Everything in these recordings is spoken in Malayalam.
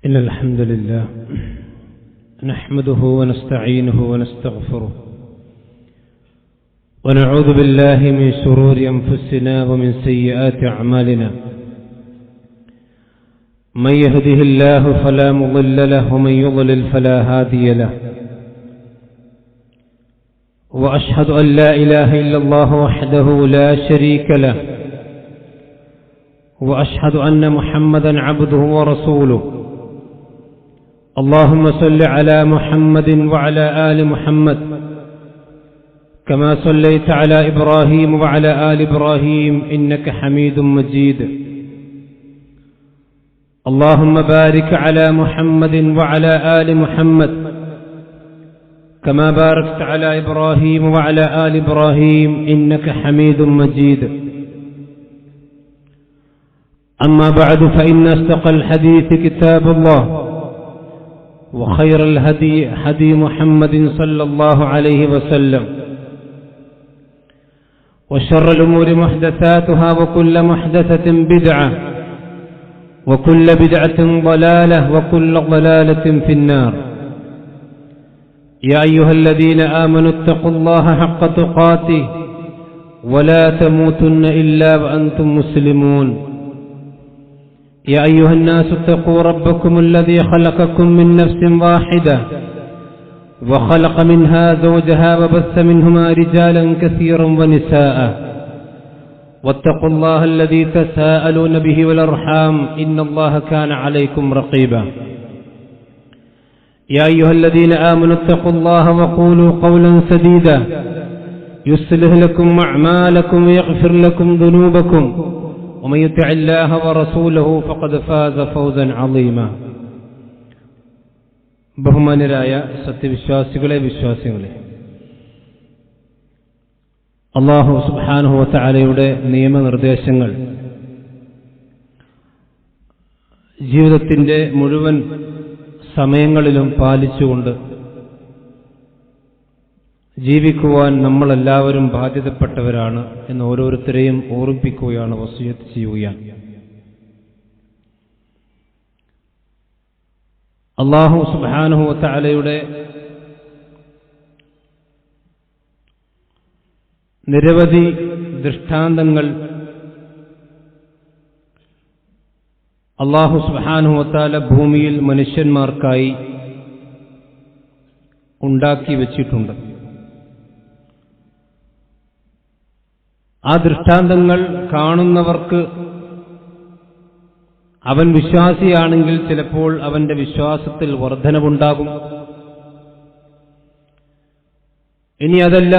إن الحمد لله نحمده ونستعينه ونستغفره ونعوذ بالله من شرور أنفسنا ومن سيئات أعمالنا من يهده الله فلا مضل له ومن يضلل فلا هادي له وأشهد أن لا إله إلا الله وحده لا شريك له وأشهد أن محمدا عبده ورسوله اللهم صل على محمد وعلى آل محمد كما صليت على إبراهيم وعلى آل إبراهيم إنك حميد مجيد اللهم بارك على محمد وعلى آل محمد كما باركت على إبراهيم وعلى آل إبراهيم إنك حميد مجيد أما بعد فإن أصدق الحديث كتاب الله وخير الهدي هدي محمد صلى الله عليه وسلم وشر الأمور محدثاتها وكل محدثة بدعة وكل بدعة ضلالة وكل ضلالة في النار يا أيها الذين آمنوا اتقوا الله حق تقاته ولا تموتن إلا وأنتم مسلمون يا أيها الناس اتقوا ربكم الذي خلقكم من نفس واحدة وخلق منها زوجها وبث منهما رجالا كثيرا ونساء واتقوا الله الذي تساءلون به والأرحام إن الله كان عليكم رقيبا يا أيها الذين آمنوا اتقوا الله وقولوا قولا سديدا يصلح لكم أعمالكم ويغفر لكم ذنوبكم ومن يطع الله ورسوله فقد فاز فوزا عظيما ബഹുമാന്യരായ സത്യവിശ്വാസികളെ വിശ്വാസികളെ അല്ലാഹു സുബ്ഹാനഹു വ തആലയുടെ നിയമനിർദ്ദേശങ്ങൾ ജീവിതത്തിന്റെ മുഴുവൻ സമയങ്ങളിലും പാലിച്ചുകൊണ്ട് ജീവിക്കുവാൻ നമ്മളെല്ലാവരും ബാധ്യതപ്പെട്ടവരാണ് എന്ന് ഓരോരുത്തരെയും ഓർമ്മിപ്പിക്കുകയാണ്, വസിയത്ത് ചെയ്യുകയാണ്. അല്ലാഹു സുബ്ഹാനഹു വ തആലയുടെ നിരവധി ദൃഷ്ടാന്തങ്ങൾ അല്ലാഹു സുബ്ഹാനഹു വ തആല ഭൂമിയിൽ മനുഷ്യന്മാർക്കായി ഉണ്ടാക്കി വച്ചിട്ടുണ്ട്. ആ ദൃഷ്ടാന്തങ്ങൾ കാണുന്നവർക്ക് അവൻ വിശ്വാസിയാണെങ്കിൽ ചിലപ്പോൾ അവന്റെ വിശ്വാസത്തിൽ വർധനവുണ്ടാകും. ഇനി അതല്ല,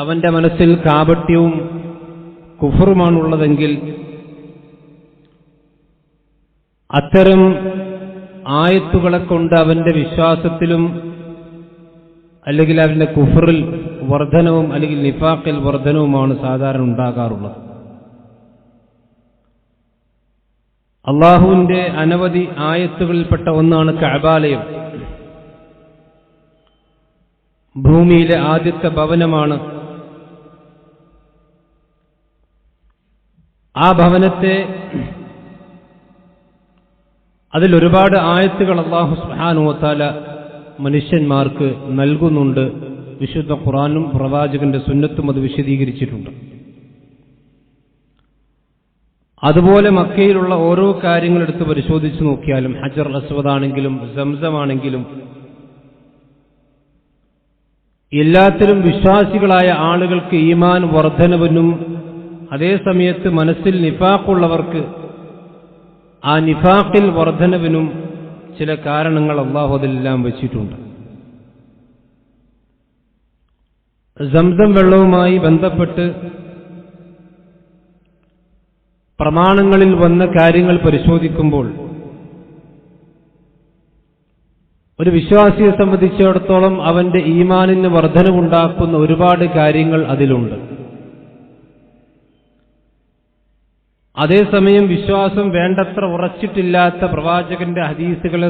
അവന്റെ മനസ്സിൽ കാപട്യവും കുഫറുമാണുള്ളതെങ്കിൽ അത്തരം ആയത്തുകളെ കൊണ്ട് അവന്റെ വിശ്വാസത്തിലും അല്ലെങ്കിൽ അവന്റെ കുഫറിൽ വർധനവും അല്ലെങ്കിൽ നിഫാഖിൽ വർധനവുമാണ് സാധാരണ ഉണ്ടാകാറുള്ളത്. അള്ളാഹുവിന്റെ അനവധി ആയത്തുകളിൽപ്പെട്ട ഒന്നാണ് കഅബാലയം. ഭൂമിയിലെ ആദ്യത്തെ ഭവനമാണ്. ആ ഭവനത്തെ അതിലൊരുപാട് ആയത്തുകൾ അല്ലാഹു സുബ്ഹാനഹു വ തആല മനുഷ്യന്മാർക്ക് നൽകുന്നുണ്ട്. വിശുദ്ധ ഖുർആനും പ്രവാചകന്റെ സുന്നത്തും അത് വിശദീകരിച്ചിട്ടുണ്ട്. അതുപോലെ മക്കയിലുള്ള ഓരോ കാര്യങ്ങൾ എടുത്ത് പരിശോധിച്ചു നോക്കിയാലും, ഹജർ അസ്വദ് ആണെങ്കിലും സംസമാണെങ്കിലും എല്ലാത്തിലും വിശ്വാസികളായ ആളുകൾക്ക് ഈമാൻ വർധനവിനും അതേസമയത്ത് മനസ്സിൽ നിഫാഖുള്ളവർക്ക് ആ നിഫാഖിൽ വർധനവിനും ചില കാരണങ്ങൾ അല്ലാഹു അതിലെല്ലാം വെച്ചിട്ടുണ്ട്. സംസം വെള്ളവുമായി ബന്ധപ്പെട്ട് പ്രമാണങ്ങളിൽ വന്ന കാര്യങ്ങൾ പരിശോധിക്കുമ്പോൾ ഒരു വിശ്വാസിയെ സംബന്ധിച്ചിടത്തോളം അവന്റെ ഈമാനിന് വർധനവുണ്ടാക്കുന്ന ഒരുപാട് കാര്യങ്ങൾ അതിലുണ്ട്. അതേസമയം വിശ്വാസം വേണ്ടത്ര ഉറച്ചിട്ടില്ലാത്ത പ്രവാചകന്റെ ഹദീസുകളെ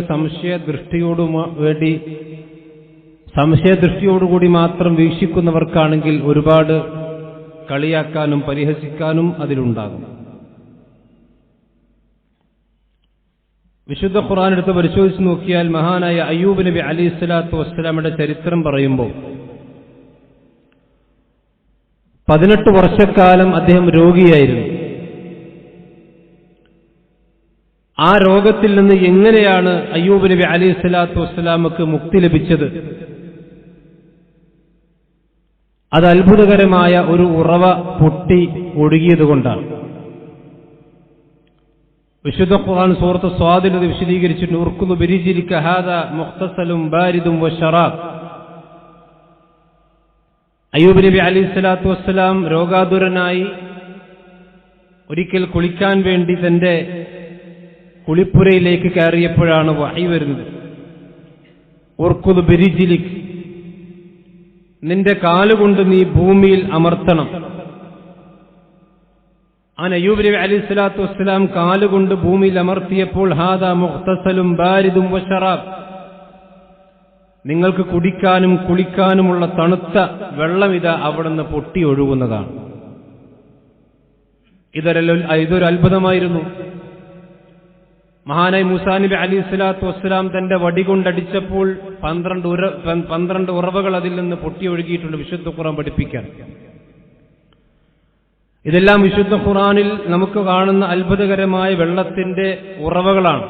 സംശയദൃഷ്ടിയോടുകൂടി മാത്രം വീക്ഷിക്കുന്നവർക്കാണെങ്കിൽ ഒരുപാട് കളിയാക്കാനും പരിഹസിക്കാനും അതിലുണ്ടാകും. വിശുദ്ധ ഖുർആൻ എടുത്ത് പരിശോധിച്ച് നോക്കിയാൽ മഹാനായ അയ്യൂബ് നബി അലൈഹിസ്സലാത്തു വസ്സലാമയുടെ ചരിത്രം പറയുമ്പോൾ 18 വർഷക്കാലം അദ്ദേഹം രോഗിയായിരുന്നു. ആ രോഗത്തിൽ നിന്ന് എങ്ങനെയാണ് അയ്യൂബ് നബി അലൈഹിസ്സലാത്തു വസ്സലാമക്ക് മുക്തി ലഭിച്ചത്? അത് അത്ഭുതകരമായ ഒരു ഉറവ പൊട്ടി ഒഴുകിയതുകൊണ്ടാണ്. വിശുദ്ധ ഖുർആൻ സൂറത്ത് സ്വാദിൽ ഇത് വിശദീകരിച്ചിട്ടുണ്ട്. ഉർക്കുദു ബിരിജിലിക ഹാദാ മുഖ്തസലും ബാരിദും വശറാബ്. അയ്യൂബ് നബി അലൈഹിസ്സലാത്തു വസ്സലാം രോഗാതുരനായി ഒരിക്കൽ കുളിക്കാൻ വേണ്ടി തന്റെ കുളിപ്പുരയിലേക്ക് കയറിയപ്പോഴാണ് വഹി വരുന്നത്. ഉർക്കുദു ബിരിജിലിക്, നിന്റെ കാലുകൊണ്ട് നീ ഭൂമിയിൽ അമർത്തണം. അയ്യൂബ് നബി അലൈഹിസ്സലാത്തു വസ്സലാം കാലുകൊണ്ട് ഭൂമിയിൽ അമർത്തിയപ്പോൾ ഹാദാ മുഖ്തസലും ബാരിദും വശറാബ്, നിങ്ങൾക്ക് കുടിക്കാനും കുളിക്കാനുമുള്ള തണുത്ത വെള്ളം ഇതാ അവിടുന്ന് പൊട്ടി ഒഴുകുന്നതാണ്. ഇതൊരു അത്ഭുതമായിരുന്നു. മഹാനായ മൂസാ നബി അലൈഹിസ്സലാത്തു വസ്സലാം തന്റെ വടി കൊണ്ടടിച്ചപ്പോൾ 12 ഉറവകൾ അതിൽ നിന്ന് പൊട്ടി ഒഴുകിയിട്ടുണ്ട് വിശുദ്ധ ഖുർആൻ പഠിപ്പിക്കാൻ. ഇതെല്ലാം വിശുദ്ധ ഖുർആനിൽ നമുക്ക് കാണുന്ന അത്ഭുതകരമായ വെള്ളത്തിന്റെ ഉറവകളാണ്.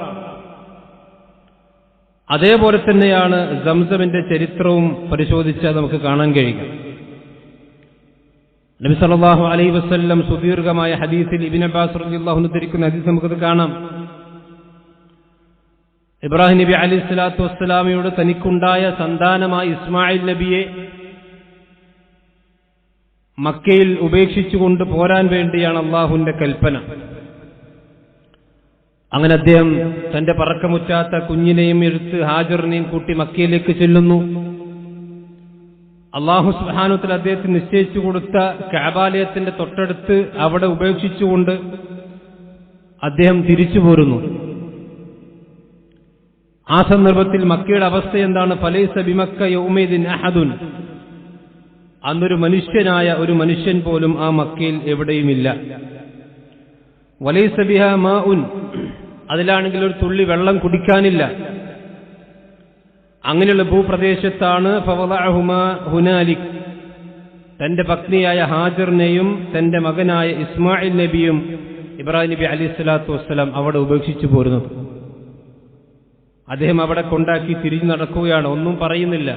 അതേപോലെ തന്നെയാണ് സംസമിന്റെ ചരിത്രവും പരിശോധിച്ചാൽ നമുക്ക് കാണാൻ കഴിയുക. നബി സല്ലല്ലാഹു അലൈഹി വസല്ലം സുദീർഘമായ ഹദീസിൽ ഇബ്നു അബ്ബാസ് റളിയല്ലാഹു അൻഹു ധരിക്കുന്ന ഹദീസ് നമുക്കത് കാണാം. ഇബ്രാഹിം നബി അലൈഹിസ്സലാത്തു വസ്സലാമയോട് തനിക്കുണ്ടായ സന്താനമായ ഇസ്മായിൽ നബിയെ മക്കയിൽ ഉപേക്ഷിച്ചുകൊണ്ട് പോരാൻ വേണ്ടിയാണ് അള്ളാഹുവിന്റെ കൽപ്പന. അങ്ങനെ അദ്ദേഹം തന്റെ പറക്കമുറ്റാത്ത കുഞ്ഞിനെയും എടുത്ത് ഹാജറിനെയും കൂട്ടി മക്കയിലേക്ക് ചെല്ലുന്നു. അള്ളാഹു സുബ്ഹാനഹു വ തആല അദ്ദേഹത്തിന് നിശ്ചയിച്ചു കൊടുത്ത കഅബാലയത്തിന്റെ തൊട്ടടുത്ത് അവിടെ ഉപേക്ഷിച്ചുകൊണ്ട് അദ്ദേഹം തിരിച്ചു പോരുന്നു. ആ സന്ദർഭത്തിൽ മക്കയുടെ അവസ്ഥ എന്താണ്? ഫലൈസ ബിമക്ക യൗമൈദിൻ അഹദുൻ, അന്നൊരു മനുഷ്യനായ ഒരു മനുഷ്യൻ പോലും ആ മക്കയിൽ എവിടെയുമില്ല. വലൈസ ബിഹാ മാഉൻ, അതിലാണെങ്കിൽ ഒരു തുള്ളി വെള്ളം കുടിക്കാനില്ല. അങ്ങനെയുള്ള ഭൂപ്രദേശത്താണ് ഫവളഅഹുമാ ഹുനാലിക്, തന്റെ പത്നിയായ ഹാജറിനെയും തന്റെ മകനായ ഇസ്മായിൽ നബിയും ഇബ്രാഹിം നബി അലൈഹിസ്സലാത്തു വസ്സലാം അവിടെ ഉപേക്ഷിച്ചു പോരുന്നത്. അദ്ദേഹം അവിടെ കൊണ്ടാക്കി തിരിഞ്ഞു നടക്കുകയാണ്, ഒന്നും പറയുന്നില്ല.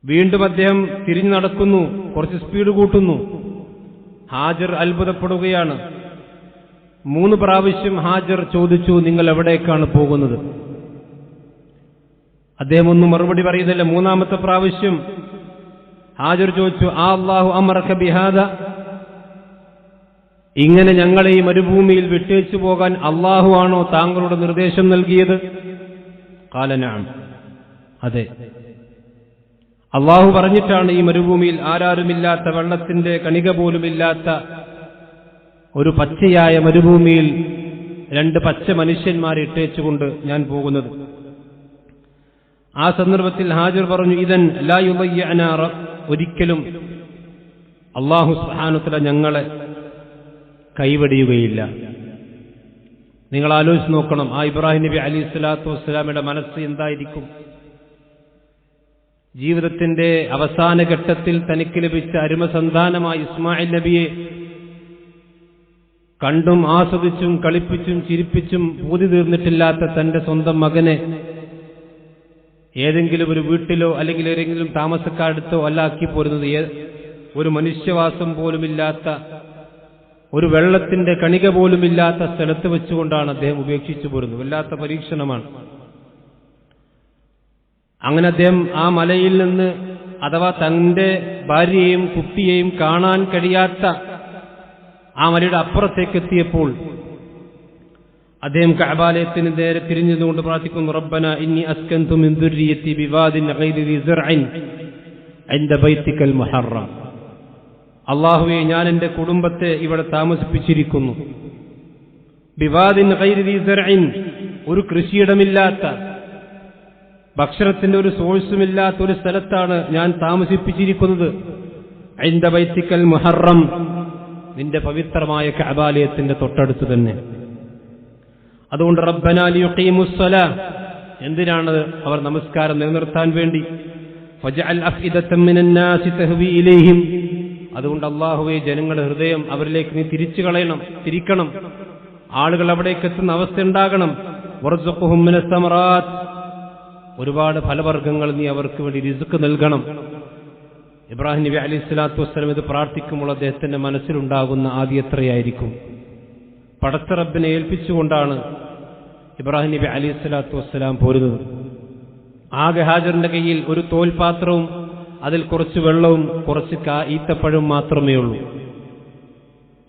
വീണ്ടും അദ്ദേഹം തിരിഞ്ഞു നടക്കുന്നു, കുറച്ച് സ്പീഡ് കൂട്ടുന്നു. ഹാജർ അത്ഭുതപ്പെടുകയാണ്. 3 പ്രാവശ്യം ഹാജർ ചോദിച്ചു, നിങ്ങൾ എവിടേക്കാണ് പോകുന്നത്? അദ്ദേഹം ഒന്നും മറുപടി പറയുന്നില്ല. 3-ാമത്തെ പ്രാവശ്യം ഹാജർ ചോദിച്ചു, ആ അല്ലാഹു അമറക ബിഹാദ, ഇങ്ങനെ ഞങ്ങളെ ഈ മരുഭൂമിയിൽ വിട്ടേച്ചു പോകാൻ അല്ലാഹു ആണോ താങ്കളുടെ നിർദ്ദേശം നൽകിയത്? ഖാല നഅം, അതെ, അല്ലാഹു പറഞ്ഞിട്ടാണ് ഈ മരുഭൂമിയിൽ ആരാരുമില്ലാത്ത, വെള്ളത്തിന്റെ കണിക പോലുമില്ലാത്ത ഒരു പച്ചയായ മരുഭൂമിയിൽ 2 പച്ച മനുഷ്യന്മാരെ ഇട്ടേച്ചുകൊണ്ട് ഞാൻ പോകുന്നത്. ആ സന്ദർഭത്തിൽ ഹാജർ പറഞ്ഞു, ഇദൻ ലാ യുളയ്യഅനാ, ഒരിക്കലും അല്ലാഹു സുബ്ഹാനഹു വ തആല ഞങ്ങളെ കൈവടിയുകയില്ല. നിങ്ങൾ ആലോചിച്ച് നോക്കണം, ആ ഇബ്രാഹിം നബി അലൈഹിസ്സലാത്തു വസ്സലാമയുടെ മനസ്സ് എന്തായിരിക്കും? ജീവിതത്തിന്റെ അവസാന ഘട്ടത്തിൽ തനിക്ക് ലഭിച്ച അരുമസന്താനമായ ഇസ്മായിൽ നബിയെ കണ്ടും ആസ്വദിച്ചും കളിപ്പിച്ചും ചിരിപ്പിച്ചും പൂതി തീർന്നിട്ടില്ലാത്ത തന്റെ സ്വന്തം മകനെ ഏതെങ്കിലും ഒരു വീട്ടിലോ അല്ലെങ്കിൽ ഏതെങ്കിലും താമസക്കാരടുത്തോ അല്ലാക്കി പോരുന്നത്, ഒരു മനുഷ്യവാസം പോലുമില്ലാത്ത, ഒരു വെള്ളത്തിന്റെ കണിക പോലുമില്ലാത്ത സ്ഥലത്ത് വെച്ചുകൊണ്ടാണ് അദ്ദേഹം ഉപേക്ഷിച്ചു പോരുന്നത്. വല്ലാത്ത പരീക്ഷണമാണ്. അങ്ങനെ അദ്ദേഹം ആ മലയിൽ നിന്ന്, അഥവാ തന്റെ ഭാര്യയെയും കുട്ടിയെയും കാണാൻ കഴിയാത്ത ആ മലയുടെ അപ്പുറത്തേക്ക് എത്തിയപ്പോൾ അദ്ദേഹം കഅബാലയത്തിന് നേരെ തിരിഞ്ഞുകൊണ്ട് പ്രാർത്ഥിക്കുന്നു, റബ്ബന ഇന്നി അസ്കൻതു മിൻ ദുർരിയത്തി ബിവാദിൻ ഗൈരി ദി സർഇൻ ഇൻദ ബൈതികൽ മുഹറം. അല്ലാഹുവേ, ഞാൻ എന്റെ കുടുംബത്തെ ഇവിടെ താമസിപ്പിച്ചിരിക്കുന്നു. ബിവാദിൻ ഗൈരി ദി സർഇൻ, ഒരു കൃഷിയിടമില്ലാത്ത, ഭക്ഷണത്തിന്റെ ഒരു സോഴ്സുമില്ലാത്ത ഒരു സ്ഥലത്താണ് ഞാൻ താമസിപ്പിച്ചിരിക്കുന്നത്. ഇൻദ ബൈതികൽ മുഹറം, നിന്റെ പവിത്രമായ കഅബാലയത്തിന്റെ തൊട്ടടുത്ത് തന്നെ. അതുകൊണ്ട് റബ്ബനാ ലിയുഖീമുസ്സലാ, എന്തിനാണ് അവർ നമസ്കാരം നിലനിർത്താൻ വേണ്ടി, ഫജഅൽ അഫ്ഇദതം മിനന്നാസി തഹ്വി ഇലൈഹിം, അതുകൊണ്ട് അല്ലാഹുവേ ജനങ്ങളുടെ ഹൃദയം അവരിലേക്ക് നീ തിരിക്കണം, ആളുകൾ അവിടേക്ക് എത്തുന്ന അവസ്ഥ ഉണ്ടാകണം. വർസുഖുഹും മിനസ് സമറാത്ത്, ഒരുപാട് ഫലവർഗ്ഗങ്ങൾ നീ അവർക്ക് വേണ്ടി റിസ്ക് നൽകണം. ഇബ്രാഹിം നബി അലൈഹിസ്സലാത്തു വസ്സലാം ഇത് പ്രാർത്ഥിക്കുമ്പോൾ അദ്ദേഹത്തിന്റെ മനസ്സിലുണ്ടാകുന്ന ആദ്യം എത്രയായിരിക്കും? പടച്ച റബ്ബിനെ ഏൽപ്പിച്ചുകൊണ്ടാണ് ഇബ്രാഹിം നബി അലൈഹിസ്സലാത്തു വസ്സലാം പോരുന്നത്. ആകെ ഹാജറിന്റെ കയ്യിൽ ഒരു തോൽപാത്രവും അതിൽ കുറച്ച് വെള്ളവും കുറച്ച് ഈത്തപ്പഴം മാത്രമേ ഉള്ളൂ.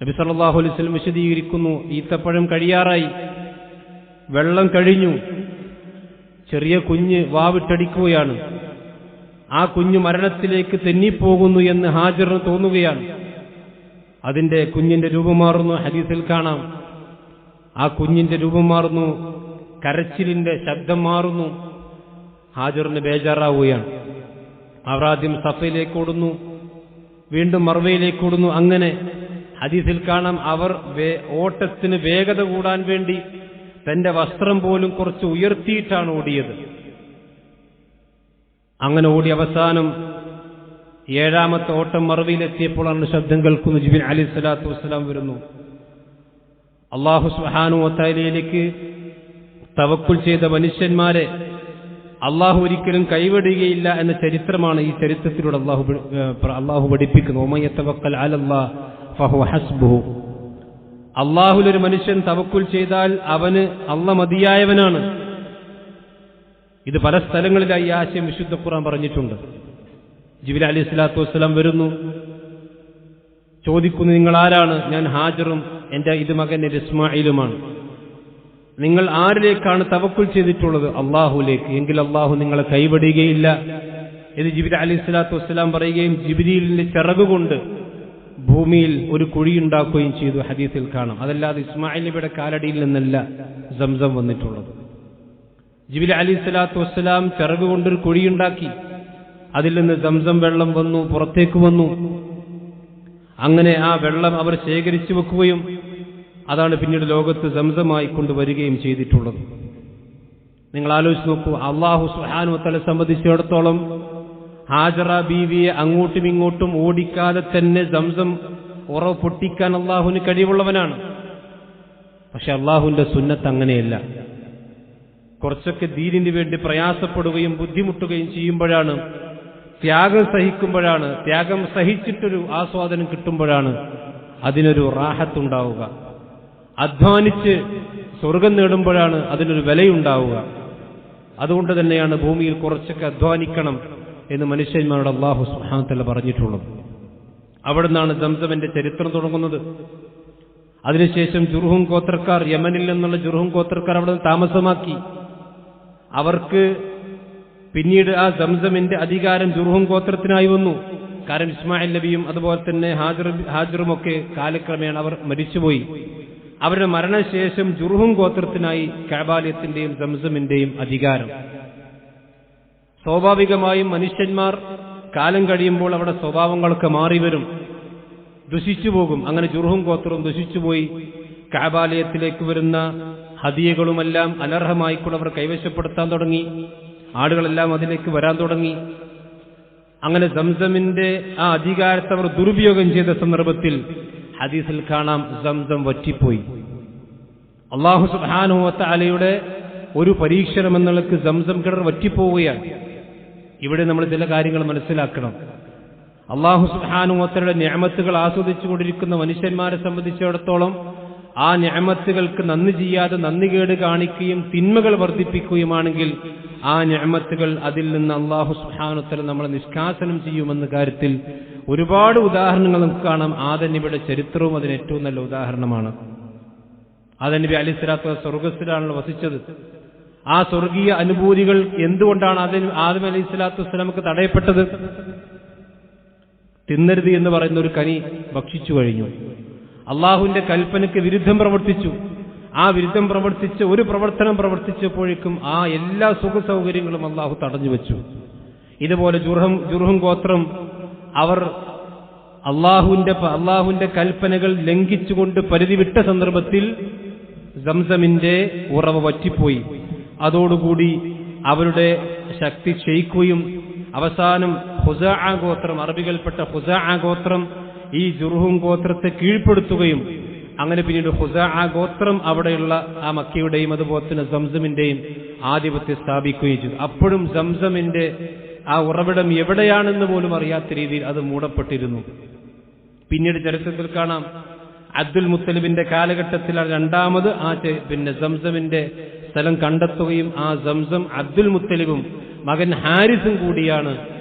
നബി സല്ലല്ലാഹു അലൈഹി വസല്ലം വിശദീകരിക്കുന്നു, ഈത്തപ്പഴം കഴിയാറായി, വെള്ളം കഴിഞ്ഞു, ചെറിയ കുഞ്ഞ് വാവിട്ടടിക്കുകയാണ്. ആ കുഞ്ഞ് മരണത്തിലേക്ക് തെന്നിപ്പോകുന്നു എന്ന് ഹാജറിന് തോന്നുകയാണ്. അതിന്റെ കുഞ്ഞിന്റെ രൂപം മാറുന്നു. ഹദീസിൽ കാണാം, ആ കുഞ്ഞിന്റെ രൂപം മാറുന്നു, കരച്ചിലിന്റെ ശബ്ദം മാറുന്നു. ഹാജറിന് ബേജാറാവുകയാണ്. അവർ ആദ്യം സഫയിലേക്ക് ഓടുന്നു, വീണ്ടും മർവയിലേക്ക് ഓടുന്നു. അങ്ങനെ ഹദീസിൽ കാണാം, അവർ ഓട്ടത്തിന് വേഗത കൂടാൻ വേണ്ടി തന്റെ വസ്ത്രം പോലും കുറച്ച് ഉയർത്തിയിട്ടാണ് ഓടിയത്. അങ്ങനെ ഓടി അവസാനം 7ാമത്തെ ഓട്ടം മർവയിലെത്തിയപ്പോഴാണ് ശബ്ദം കേൾക്കുന്നു. ജിബ്രീൽ അലൈഹിസ്സലാത്തു വസ്സലാം വരുന്നു. അല്ലാഹു സുബ്ഹാനഹു വ തആലയിലേക്ക് തവക്കുൽ ചെയ്ത മനുഷ്യന്മാരെ അള്ളാഹു ഒരിക്കലും കൈവിടുകയില്ല എന്ന ചരിത്രമാണ് ഈ ചരിത്രത്തിലൂടെ അള്ളാഹു പഠിപ്പിക്കുന്നത്. വമൻ യതവക്കൽ അലല്ലാഹ് ഫഹുവ ഹസ്ബുഹു, അള്ളാഹുലൊരു മനുഷ്യൻ തവക്കുൽ ചെയ്താൽ അവന് അള്ളാഹ് മതിയായവനാണ്. ഇത് പല സ്ഥലങ്ങളിലായി ഈ ആശയം വിശുദ്ധ ഖുർആൻ പറഞ്ഞിട്ടുണ്ട്. ജിബ്രീൽ അലൈഹിസ്സലാത്തു വസ്സലാം വരുന്നു, ചോദിക്കുന്നു, നിങ്ങൾ ആരാണ്? ഞാൻ ഹാജറും എന്റെ ഇത് മകൻ ഇസ്മായിലുമാണ്. നിങ്ങൾ ആരിലേക്കാണ് തവക്കുൽ ചെയ്തിട്ടുള്ളത്? അള്ളാഹുലേക്ക്. എങ്കിൽ അള്ളാഹു നിങ്ങളെ കൈവിടുകയില്ല എന്ന് ജിബ്രീൽ അലൈഹിസ്സലാത്തു വസ്സലാം പറയുകയും ജിബ്രീലിന്റെ ചിറകുകൊണ്ട് ഭൂമിയിൽ ഒരു കുഴിയുണ്ടാക്കുകയും ചെയ്തു. ഹദീസിൽ കാണാം. അതല്ലാതെ ഇസ്മായിൽ നബിയുടെ കാലടിയിൽ നിന്നല്ല സംസം വന്നിട്ടുള്ളത്. ജിബ്രീൽ അലൈഹിസ്സലാത്തു വസ്സലാം ചിറകുകൊണ്ടൊരു കുഴിയുണ്ടാക്കി, അതിൽ നിന്ന് സംസം വെള്ളം വന്നു, പുറത്തേക്ക് വന്നു. അങ്ങനെ ആ വെള്ളം അവർ ശേഖരിച്ചു വെക്കുകയും അതാണ് പിന്നീട് ലോകത്ത് സംസമായി കൊണ്ടുവരികയും ചെയ്തിട്ടുള്ളത്. നിങ്ങൾ ആലോചിച്ച് നോക്കൂ, അല്ലാഹു സുബ്ഹാനഹു വ തആല സംബന്ധിച്ചിടത്തോളം ഹാജറ ബീവിയെ അങ്ങോട്ടും ഇങ്ങോട്ടും ഓടിക്കാതെ തന്നെ സംസം ഉറവ് പൊട്ടിക്കാൻ അള്ളാഹുവിന് കഴിവുള്ളവനാണ്. പക്ഷെ അള്ളാഹുവിന്റെ സുന്നത്ത് അങ്ങനെയല്ല. കുറച്ചൊക്കെ ദീനിന് വേണ്ടി പ്രയാസപ്പെടുകയും ബുദ്ധിമുട്ടുകയും ചെയ്യുമ്പോഴാണ്, ത്യാഗം സഹിക്കുമ്പോഴാണ്, ത്യാഗം സഹിച്ചിട്ടൊരു ആസ്വാദനം കിട്ടുമ്പോഴാണ് അതിനൊരു റാഹത്തുണ്ടാവുക. അധ്വാനിച്ച് സ്വർഗം നേടുമ്പോഴാണ് അതിനൊരു വിലയുണ്ടാവുക. അതുകൊണ്ട് തന്നെയാണ് ഭൂമിയിൽ കുറച്ചൊക്കെ അധ്വാനിക്കണം എന്ന് മനുഷ്യന്മാരോട് അല്ലാഹു സുബ്ഹാനഹു വ തആല പറഞ്ഞിട്ടുള്ളത്. അവിടെ നിന്നാണ് സംസമിന്റെ ചരിത്രം തുടങ്ങുന്നത്. അതിനുശേഷം ജുർഹും ഗോത്രക്കാർ, യമനിൽ നിന്നുള്ള ജുർഹും ഗോത്രക്കാർ അവിടെ നിന്ന് താമസമാക്കി. അവർക്ക് പിന്നീട് ആ സംസമിന്റെ അധികാരം ജുർഹും ഗോത്രത്തിനായി വന്നു. കാരണം ഇസ്മായിൽ നബിയും അതുപോലെ തന്നെ ഹാജറുമൊക്കെ കാലക്രമേണ അവർ മരിച്ചുപോയി. അവരുടെ മരണശേഷം ജുർഹും ഗോത്രത്തിനായി കഅബാലയത്തിന്റെയും സംസമിന്റെയും അധികാരം. സ്വാഭാവികമായും മനുഷ്യന്മാർ കാലം കഴിയുമ്പോൾ അവിടെ സ്വഭാവങ്ങളൊക്കെ മാറിവരും, ദുഷിച്ചുപോകും. അങ്ങനെ ജുർഹും ഗോത്രവും ദുഷിച്ചുപോയി. കഅബാലയത്തിലേക്ക് വരുന്ന ഹദിയകളുമെല്ലാം അനർഹമായിക്കൊണ്ട് അവർ കൈവശപ്പെടുത്താൻ തുടങ്ങി. ആളുകളെല്ലാം അതിലേക്ക് വരാൻ തുടങ്ങി. അങ്ങനെ സംസമിന്റെ ആ അധികാരത്തെ അവർ ദുരുപയോഗം ചെയ്ത സന്ദർഭത്തിൽ ഹദീസിൽ കാണാം, സംസം വറ്റിപ്പോയി. അല്ലാഹു സുബ്ഹാനഹു വ തആലയുടെ ഒരു പരീക്ഷണം എന്നുള്ളത് സംസം കിണർ വറ്റിപ്പോവുകയാണ്. ഇവിടെ നമ്മൾ ചില കാര്യങ്ങൾ മനസ്സിലാക്കണം. അല്ലാഹു സുബ്ഹാനഹു വ തആലയുടെ നിഅമത്തുകൾ ആസ്വദിച്ചുകൊണ്ടിരിക്കുന്ന മനുഷ്യന്മാരെ സംബന്ധിച്ചിടത്തോളം ആ നിഅമത്തുകൾക്ക് നന്ദി ചെയ്യാതെ നന്ദികേട് കാണിക്കുകയും തിന്മകൾ വർദ്ധിപ്പിക്കുകയുമാണെങ്കിൽ ആ നിഅമത്തുകൾ അതിൽ നിന്ന് അല്ലാഹു സുബ്ഹാനഹു വ തആല നമ്മളെ നിഷ്കാസനം ചെയ്യുമെന്ന കാര്യത്തിൽ ഒരുപാട് ഉദാഹരണങ്ങൾ നമുക്ക് കാണാം. ആദം നബിയുടെ ചരിത്രവും അതിന് ഏറ്റവും നല്ല ഉദാഹരണമാണ്. ആദം നബി അലൈഹിസ്സലാത്തു വസ്സലാം സ്വർഗ്ഗത്തിലാണല്ലോ വസിച്ചത്. ആ സ്വർഗീയ അനുഭൂതികൾ എന്തുകൊണ്ടാണ് ആദം അലൈഹിസ്സലാത്തു വസ്സലാമക്ക് തടയപ്പെട്ടത്? തിന്നരുത് എന്ന് പറയുന്ന ഒരു കനി ഭക്ഷിച്ചു കഴിഞ്ഞു. അള്ളാഹുവിന്റെ കൽപ്പനയ്ക്ക് വിരുദ്ധം പ്രവർത്തിച്ചു. ആ വിരുദ്ധം പ്രവർത്തിച്ച് ഒരു പ്രവർത്തനം പ്രവർത്തിച്ചപ്പോഴേക്കും ആ എല്ലാ സുഖ സൗകര്യങ്ങളും അള്ളാഹു തടഞ്ഞു വെച്ചു. ഇതുപോലെ ജുർഹും ഗോത്രം അവർ അള്ളാഹുവിന്റെ കൽപ്പനകൾ ലംഘിച്ചുകൊണ്ട് പരിധി വിട്ട സന്ദർഭത്തിൽ സംസമിന്റെ ഉറവ വറ്റിപ്പോയി. അതോടുകൂടി അവരുടെ ശക്തി ക്ഷയിക്കുകയും അവസാനം ഖുസാഅ ഗോത്രം, അറബികൾപ്പെട്ട ഖുസാഅ ഗോത്രം ഈ ജുർഹും ഗോത്രത്തെ കീഴ്പ്പെടുത്തുകയും അങ്ങനെ പിന്നീട് ഖുസാഅ ഗോത്രം അവിടെയുള്ള ആ മക്കയുടെയും അതുപോലെ തന്നെ സംസമിന്റെയും ആധിപത്യം സ്ഥാപിക്കുകയും ചെയ്തു. അപ്പോഴും സംസമിന്റെ ആ ഉറവിടം എവിടെയാണെന്ന് പോലും അറിയാത്ത രീതിയിൽ അത് മൂടപ്പെട്ടിരുന്നു. പിന്നീട് ചരിത്രത്തിൽ കാണാം, അബ്ദുൽ മുത്തലിബിന്റെ കാലഘട്ടത്തിൽ രണ്ടാമത് ആ സംസമിന്റെ സ്ഥലം കണ്ടെത്തുകയും ആ സംസം അബ്ദുൽ മുത്തലിബും മകൻ ഹാരിസും കൂടിയാണ്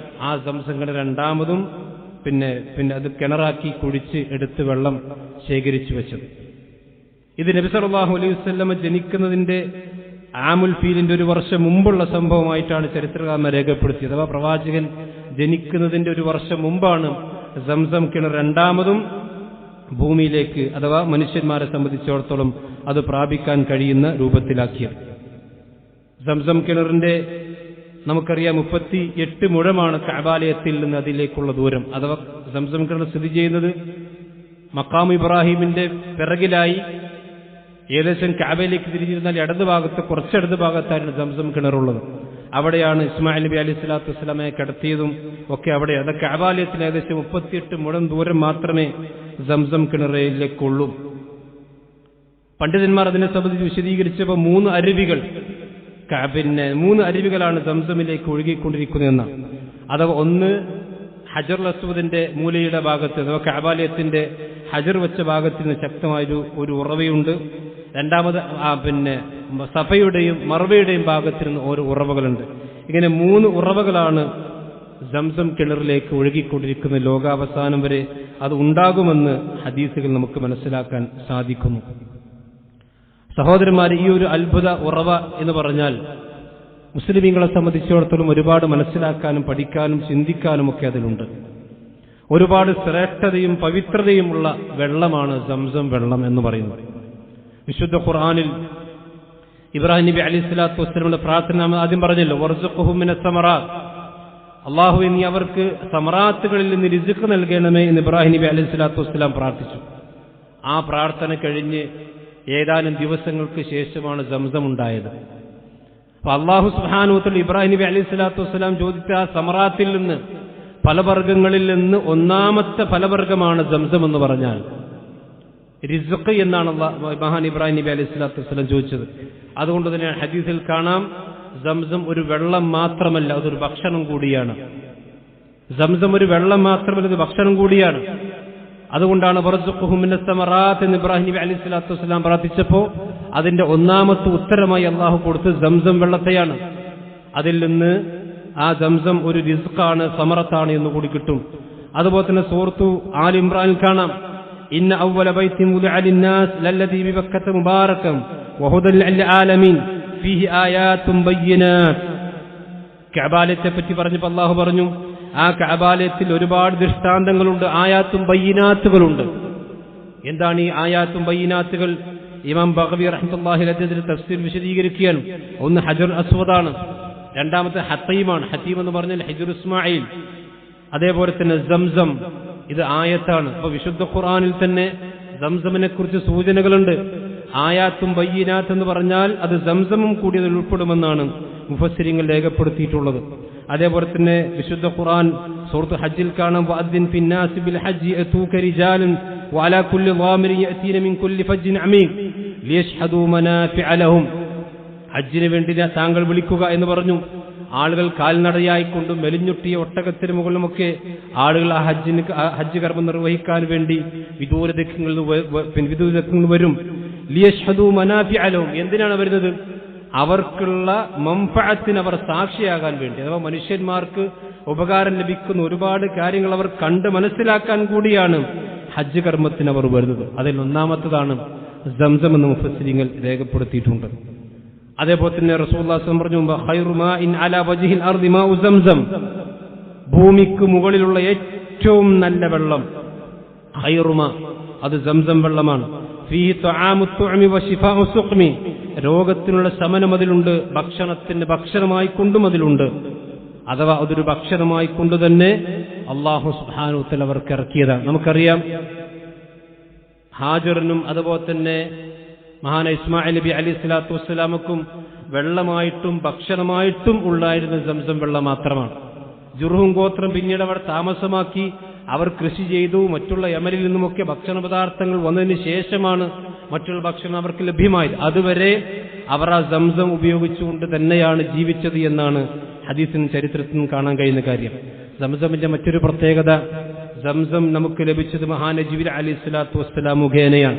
ആ സംസങ്ങളെ രണ്ടാമതും പിന്നെ അത് കിണറാക്കി കുഴിച്ച് എടുത്ത് വെള്ളം ശേഖരിച്ചു വെച്ചത്. ഇത് നബി സല്ലല്ലാഹു അലൈഹി വസല്ലം ജനിക്കുന്നതിന്റെ ആമുൽ ഫീലിന്റെ ഒരു വർഷം മുമ്പുള്ള സംഭവമായിട്ടാണ് ചരിത്രകാരന്മാർ രേഖപ്പെടുത്തിയത്. അഥവാ പ്രവാചകൻ ജനിക്കുന്നതിന്റെ ഒരു വർഷം മുമ്പാണ് സംസം കിണർ രണ്ടാമതും ഭൂമിയിലേക്ക് അഥവാ മനുഷ്യന്മാരെ സംബന്ധിച്ചിടത്തോളം അത് പ്രാപിക്കാൻ കഴിയുന്ന രൂപത്തിലാക്കിയത്. സംസം കിണറിന്റെ നമുക്കറിയാം 38 മുഴമാണ് കഅബാലയത്തിൽ നിന്ന് അതിലേക്കുള്ള ദൂരം. അഥവാ സംസം കിണർ സ്ഥിതി ചെയ്യുന്നത് മഖാം ഇബ്രാഹിമിന്റെ പിറകിലായി ഏകദേശം കഅബയിലേക്ക് തിരിഞ്ഞിരുന്നാൽ ഇടത് ഭാഗത്ത് കുറച്ചിടത് ഭാഗത്തായിരുന്നു സംസം കിണറുള്ളത്. അവിടെയാണ് ഇസ്മായിൽ നബി അലൈഹി സ്വലാത്തു വസ്സലാമയെ കിടത്തിയതും ഒക്കെ അവിടെ. അത് കഅബാലയത്തിന് ഏകദേശം 38 മുഴം ദൂരം മാത്രമേ സംസം കിണറിലേക്കുള്ളൂ. പണ്ഡിതന്മാർ അതിനെ സംബന്ധിച്ച് വിശദീകരിച്ചപ്പോൾ 3 അരുവികൾ അരുവികളാണ് സംസമിലേക്ക് ഒഴുകിക്കൊണ്ടിരിക്കുന്നതെന്നാണ്. അഥവാ ഒന്ന് ഹജറുൽ അസ്വദിന്റെ മൂലയുടെ ഭാഗത്ത് അഥവാ കഅബാലയത്തിന്റെ ഹജർ വെച്ച ഭാഗത്ത് നിന്ന് ശക്തമായൊരു ഉറവയുണ്ട്. രണ്ടാമത് സഫയുടെയും മർവയുടെയും ഭാഗത്ത് നിന്ന് ഓരോ ഉറവകളുണ്ട്. ഇങ്ങനെ 3 ഉറവകളാണ് സംസം കിണറിലേക്ക് ഒഴുകിക്കൊണ്ടിരിക്കുന്ന ലോകാവസാനം വരെ അത് ഉണ്ടാകുമെന്ന് ഹദീസുകൾ നമുക്ക് മനസ്സിലാക്കാൻ സാധിക്കുന്നു. സഹോദരന്മാരെ, ഈ ഒരു അത്ഭുത ഉറവ എന്ന് പറഞ്ഞാൽ മുസ്ലിമീങ്ങളെ സംബന്ധിച്ചിടത്തോളം ഒരുപാട് മനസ്സിലാക്കാനും പഠിക്കാനും ചിന്തിക്കാനും ഒക്കെ അതിലുണ്ട്. ഒരുപാട് ശ്രേഷ്ഠതയും പവിത്രതയുമുള്ള വെള്ളമാണ് സംസം വെള്ളം എന്ന് പറയുന്നത്. വിശുദ്ധ ഖുർആനിൽ ഇബ്രാഹിം നബി അലൈഹി സ്വലാത്തു വസ്സലാമിന്റെ പ്രാർത്ഥന ആദ്യം പറഞ്ഞല്ലോ, വർസുഖ്ഹും മിനസ് സമറാത്ത്, അല്ലാഹുവേ നീ അവർക്ക് സമറാത്തുകളിൽ നിന്ന് റിസ്ഖ് നൽകണമേ എന്ന് ഇബ്രാഹിം നബി അലൈഹി സ്വലാത്തു വസ്സലാം പ്രാർത്ഥിച്ചു. ആ പ്രാർത്ഥന കഴിഞ്ഞ് ഏതാനും ദിവസങ്ങൾക്ക് ശേഷമാണ് സംസം ഉണ്ടായത്. അപ്പൊ അല്ലാഹു സുബ്ഹാനഹു വ തആല ഇബ്രാഹിം നബി അലൈഹി സ്വലാത്തു വസ്സലാം ചോദിച്ച ആ സമറാത്തിൽ നിന്ന് ഫലവർഗ്ഗങ്ങളിൽ നിന്ന് ഒന്നാമത്തെ ഫലവർഗ്ഗമാണ് സംസം എന്ന് പറഞ്ഞാൽ റിസ്ഖ് എന്നാണ് മഹാൻ ഇബ്രാഹിം നബി അലൈഹി സ്വലാത്തു വസ്സലാം ചോദിച്ചത്. അതുകൊണ്ട് തന്നെ ഹദീസിൽ കാണാം, സംസം ഒരു വെള്ളം മാത്രമല്ല, അതൊരു ഭക്ഷണം കൂടിയാണ്. സംസം ഒരു വെള്ളം മാത്രമല്ല, ഇത് ഭക്ഷണം കൂടിയാണ്. അതുകൊണ്ടാണ് വർസുഖ്ഹും മിനസ് സമറാത്ത് എന്ന് ഇബ്രാഹിം നബി അലൈഹി സ്വലാത്തു വസ്സലാം പ്രാർത്ഥിച്ചപ്പോൾ അതിന്റെ ഒന്നാമത്തെ ഉത്തരമായി അള്ളാഹു കൊടുത്ത് സംസം വെള്ളത്തെയാണ്. അതിൽ നിന്ന് ആ സംസം ഒരു റിസ്ഖാണ്, സമറത്താണ് എന്ന് കൂടി കിട്ടും. അതുപോലെ തന്നെ സൂറത്തു ആൽ ഇംറാനിൽ കാണാം, ഇന്ന അവ്വല ബൈത്തിൻ വുദിഅ ലിന്നാസ് ലല്ലദീ ബിബക്കത മുബാറകം വഹുദൻ ലിൽ ആലമീൻ ഫീഹി ആയാതുൻ ബയ്യിനാത്ത്. കഅബാലയത്തെ പറ്റി പറഞ്ഞപ്പോൾ അള്ളാഹു പറഞ്ഞു, ആ കഅബാലയത്തിൽ ഒരുപാട് ദൃഷ്ടാന്തങ്ങളുണ്ട്, ആയാത്തും ബയ്യിനാത്തുകളുണ്ട്. എന്താണ് ഈ ആയാത്തും ബയ്യിനാത്തുകൾ? ഇമാം ബഗവി റഹ്മത്തുള്ളാഹി അലൈഹി തഫ്സീർ വിശദീകരിക്കുകയാണ്. ഒന്ന് ഹജർ അസ്വദാണ്, രണ്ടാമത്തെ ഹത്തീമാണ്. ഹത്തീം എന്ന് പറഞ്ഞാൽ ഹജർ ഇസ്മായിൽ. അതേപോലെ തന്നെ സംസം, ഇത് ആയത്താണ്. അപ്പൊ വിശുദ്ധ ഖുർആനിൽ തന്നെ സംസമിനെ കുറിച്ച് സൂചനകളുണ്ട്. ആയാത്തും ബയ്യിനാത്ത് എന്ന് പറഞ്ഞാൽ അത് സംസമും കൂടി അതിൽ ഉൾപ്പെടുമെന്നാണ് മുഫസ്സിരിങ്ങൾ രേഖപ്പെടുത്തിയിട്ടുള്ളത്. അതേപോലെ തന്നെ വിശുദ്ധ ഖുർആൻ സൂറത്ത് ഹജ്ജിൽ കാണാം, വഅദ്ദിൻ ഫിന്നാസി ബിൽ ഹജ്ജി യതൂക റിജാലൻ വഅലാ കുല്ലി ളാമിരിൻ യഅതീന മിൻ കുല്ലി ഫജ്ജിൻ അമീഖ് ലിയശ്ഹദൂ മനാഫിഅ ലഹും. ഹജ്ജിന് വേണ്ടി താങ്കൾ വിളിക്കുക എന്ന് പറഞ്ഞു. ആളുകൾ കാൽനടയായിക്കൊണ്ടും മെലിഞ്ഞൊട്ടിയ ഒട്ടകത്തിന് മുകളിലുമൊക്കെ ആളുകൾ ആ ഹജ്ജ് കർമ്മം നിർവഹിക്കാൻ വേണ്ടി വിദൂര ദിക്കുകളിൽ വരും. ലിയശ്ഹദൂ മനാഫിഅ ലഹും, എന്തിനാണ് വരുന്നത്? അവർക്കുള്ള മംഫഅത്തിന് അവർ സാക്ഷിയാകാൻ വേണ്ടി. അഥവാ മനുഷ്യന്മാർക്ക് ഉപകാരം ലഭിക്കുന്ന ഒരുപാട് കാര്യങ്ങൾ അവർ കണ്ട് മനസ്സിലാക്കാൻ കൂടിയാണ് ഹജ്ജ് കർമ്മത്തിന് അവർ വരുന്നത്. അതിൽ ഒന്നാമത്തതാണ് സംസം എന്ന് മുഫസ്സിരിങ്ങൾ രേഖപ്പെടുത്തിയിട്ടുണ്ട്. അതേപോലെ തന്നെ റസൂലുള്ളാഹി സ്വല്ലല്ലാഹു അലൈഹി വസല്ലം പറഞ്ഞു, ഖൈറു മാഇൻ അലാ വജ്ഹിൽ അർദി മാഉ സംസം, ഭൂമിക്ക് മുകളിലുള്ള ഏറ്റവും നല്ല വെള്ളം ഖൈറു മാ, അത് സംസം വെള്ളമാണ്. ഫീഹി തആമു തുഅമി വശിഫാഉ സുഖ്മി, രോഗത്തിനുള്ള ശമനം അതിലുണ്ട്, ഭക്ഷണത്തിന്റെ ഭക്ഷണമായി കൊണ്ടും അതിലുണ്ട്. അഥവാ അതൊരു ഭക്ഷണമായി കൊണ്ട് തന്നെ അല്ലാഹു സുബ്ഹാനഹു വ തആല അവർക്ക് ഇറക്കിയതാണ്. നമുക്കറിയാം, ഹാജറിനും അതുപോലെ തന്നെ മഹാന ഇസ്മായിൽ നബി അലൈഹി സ്വലാത്തു വസ്സലാമക്കും വെള്ളമായിട്ടും ഭക്ഷണമായിട്ടും ഉണ്ടായിരുന്ന സംസം വെള്ളം മാത്രമാണ്. ജുർഹും ഗോത്രം പിന്നീട് അവർ താമസമാക്കി, അവർ കൃഷി ചെയ്തു. മറ്റുള്ള യമനിൽ നിന്നുമൊക്കെ ഭക്ഷണ പദാർത്ഥങ്ങൾ വന്നതിന് ശേഷമാണ് മറ്റുള്ള ഭക്ഷണം അവർക്ക് ലഭ്യമായത്. അതുവരെ അവർ ആ സംസം ഉപയോഗിച്ചുകൊണ്ട് തന്നെയാണ് ജീവിച്ചത് എന്നാണ് ഹദീസിനും ചരിത്രത്തിനും കാണാൻ കഴിയുന്ന കാര്യം. സംസമിന്റെ മറ്റൊരു പ്രത്യേകത, സംസം നമുക്ക് ലഭിച്ചത് മഹാന ജിബ്രീൽ അലൈഹി സ്വലാത്തു വസ്സലാം മുഖേനയാണ്.